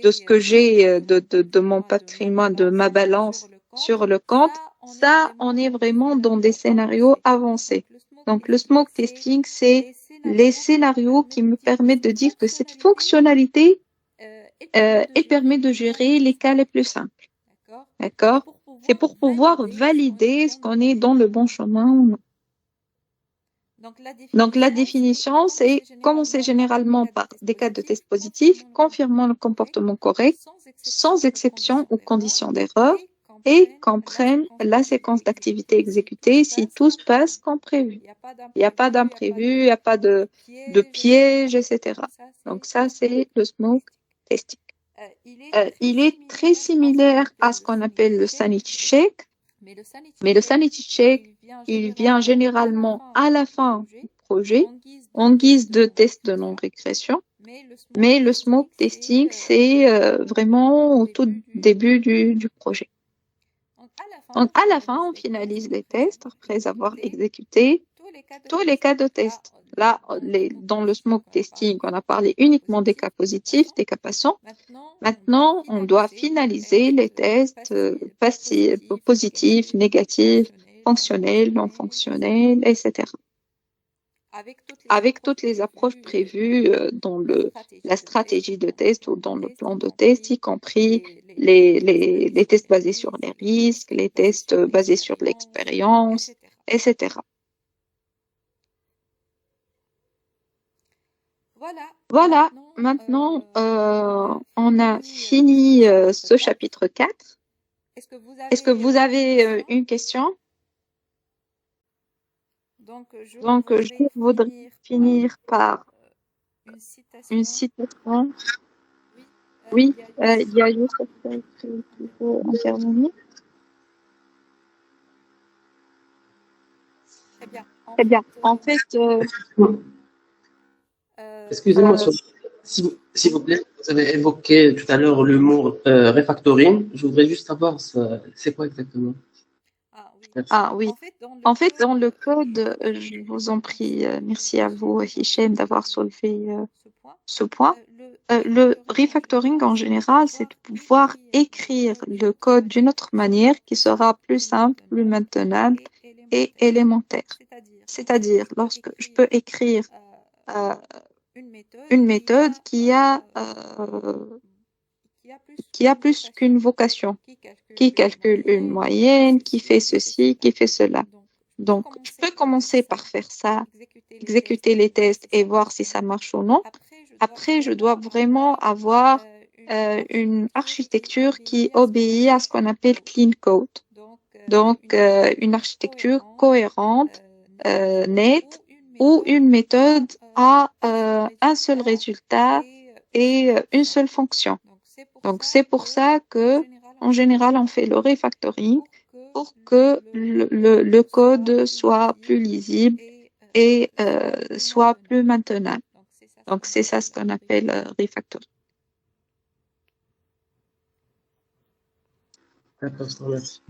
ce que j'ai de mon patrimoine, de ma balance sur le compte, ça, on est vraiment dans des scénarios avancés. Donc, le smoke testing, c'est les scénarios qui me permettent de dire que cette fonctionnalité, elle permet de gérer les cas les plus simples. D'accord? C'est pour pouvoir valider ce qu'on est dans le bon chemin ou non. Donc, la définition, c'est commencer généralement par des cas de test positifs, confirmant le comportement correct, sans exception ou condition d'erreur, et comprennent la séquence d'activités exécutées si tout se passe comme prévu. Il n'y a pas d'imprévu, il n'y a pas de piège, etc. Donc, ça, c'est le smoke testing. Il est très similaire à ce qu'on appelle le sanity check, mais le sanity check, il vient généralement à la fin du projet en guise de test de non-régression, mais le smoke testing, c'est vraiment au tout début du projet. Donc, à la fin, on finalise les tests après avoir exécuté tous les cas de test. Là, dans le smoke testing, on a parlé uniquement des cas positifs, des cas passants. Maintenant, on doit finaliser les tests positifs, négatifs, fonctionnels, non fonctionnels, etc. Avec toutes les approches prévues dans la stratégie de test ou dans le plan de test, y compris les tests basés sur les risques, les tests basés sur l'expérience, etc. Voilà, maintenant, on a fini ce chapitre 4. Est-ce que vous avez une question? Donc, je voudrais finir par une citation. Oui, il y a juste qu'il faut intervenir. Très bien. En fait, excusez-moi, s'il vous plaît, vous avez évoqué tout à l'heure le mot refactoring. Je voudrais juste savoir c'est quoi exactement. Ah oui. En fait, dans le code, je vous en prie, merci à vous, Hichem, d'avoir soulevé ce point. Le refactoring, en général, c'est de pouvoir écrire le code d'une autre manière qui sera plus simple, plus maintenable et élémentaire. C'est-à-dire, lorsque je peux écrire une méthode qui a plus qu'une vocation, qui calcule une moyenne, qui fait ceci, qui fait cela. Donc, je peux commencer par faire ça, exécuter les tests et voir si ça marche ou non. Après, je dois vraiment avoir une architecture qui obéit à ce qu'on appelle clean code. Donc, une architecture cohérente, nette, où une méthode a un seul résultat et une seule fonction. Donc, c'est pour ça que, en général, on fait le refactoring pour que le code soit plus lisible et soit plus maintenable. Donc, c'est ça ce qu'on appelle refactoring. D'accord, je vous remercie.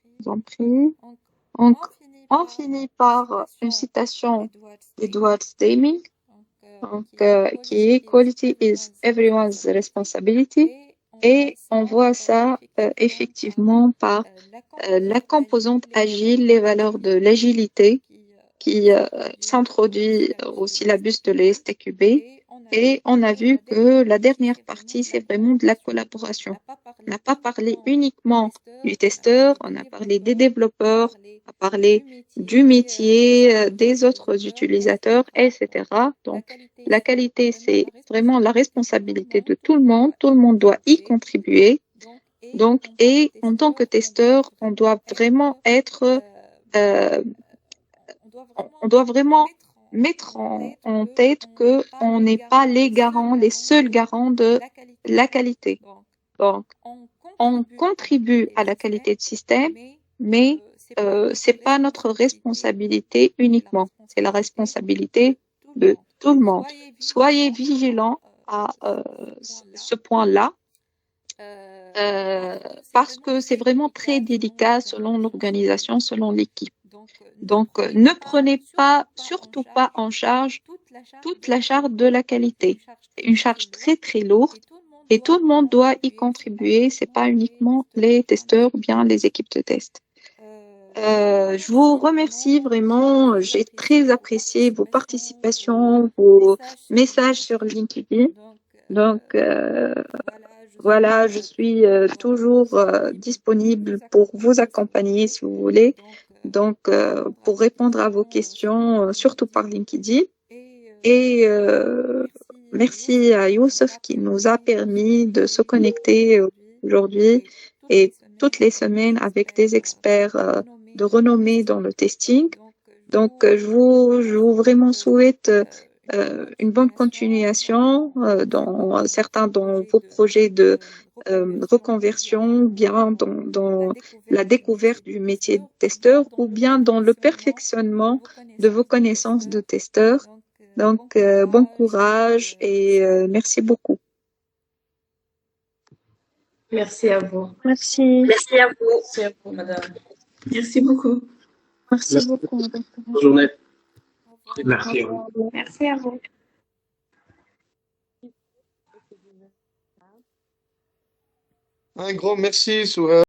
Je vous en prie. Donc, on finit par une citation d'Edward Deming, qui est Quality is everyone's responsibility. Et on voit ça effectivement par la composante agile, les valeurs de l'agilité qui s'introduit au syllabus de l'ESTQB. Et on a vu que la dernière partie, c'est vraiment de la collaboration. On n'a pas parlé uniquement du testeur, on a parlé des développeurs, on a parlé du métier, des autres utilisateurs, etc. Donc, la qualité, c'est vraiment la responsabilité de tout le monde doit y contribuer. Donc, et en tant que testeur, on doit vraiment mettre en tête qu'on n'est pas les seuls garants de la qualité. Donc, on contribue à la qualité du système, mais c'est pas notre responsabilité uniquement. C'est la responsabilité de tout le monde. Soyez vigilants à ce point-là, parce que c'est vraiment très délicat selon l'organisation, selon l'équipe. Donc, ne prenez surtout pas en charge toute la charte de la qualité. C'est une charge très très lourde et tout le monde doit y contribuer. C'est pas uniquement les testeurs ou bien les équipes de test. Je vous remercie vraiment. J'ai très apprécié vos participations, vos messages sur LinkedIn. Donc, voilà, je suis toujours disponible pour vous accompagner si vous voulez. Donc, pour répondre à vos questions, surtout par LinkedIn. Et merci à Youssef qui nous a permis de se connecter aujourd'hui et toutes les semaines avec des experts de renommée dans le testing. Donc, je vous vraiment souhaite une bonne continuation dans certains dans vos projets de reconversion, bien dans la découverte du métier de testeur ou bien dans le perfectionnement de vos connaissances de testeur. Donc, bon courage et merci beaucoup. Merci à vous. Merci. Merci à vous. Merci à vous, madame. Merci beaucoup. Merci beaucoup, madame. Bonne journée. Merci. Merci à vous. Un grand merci, Soura.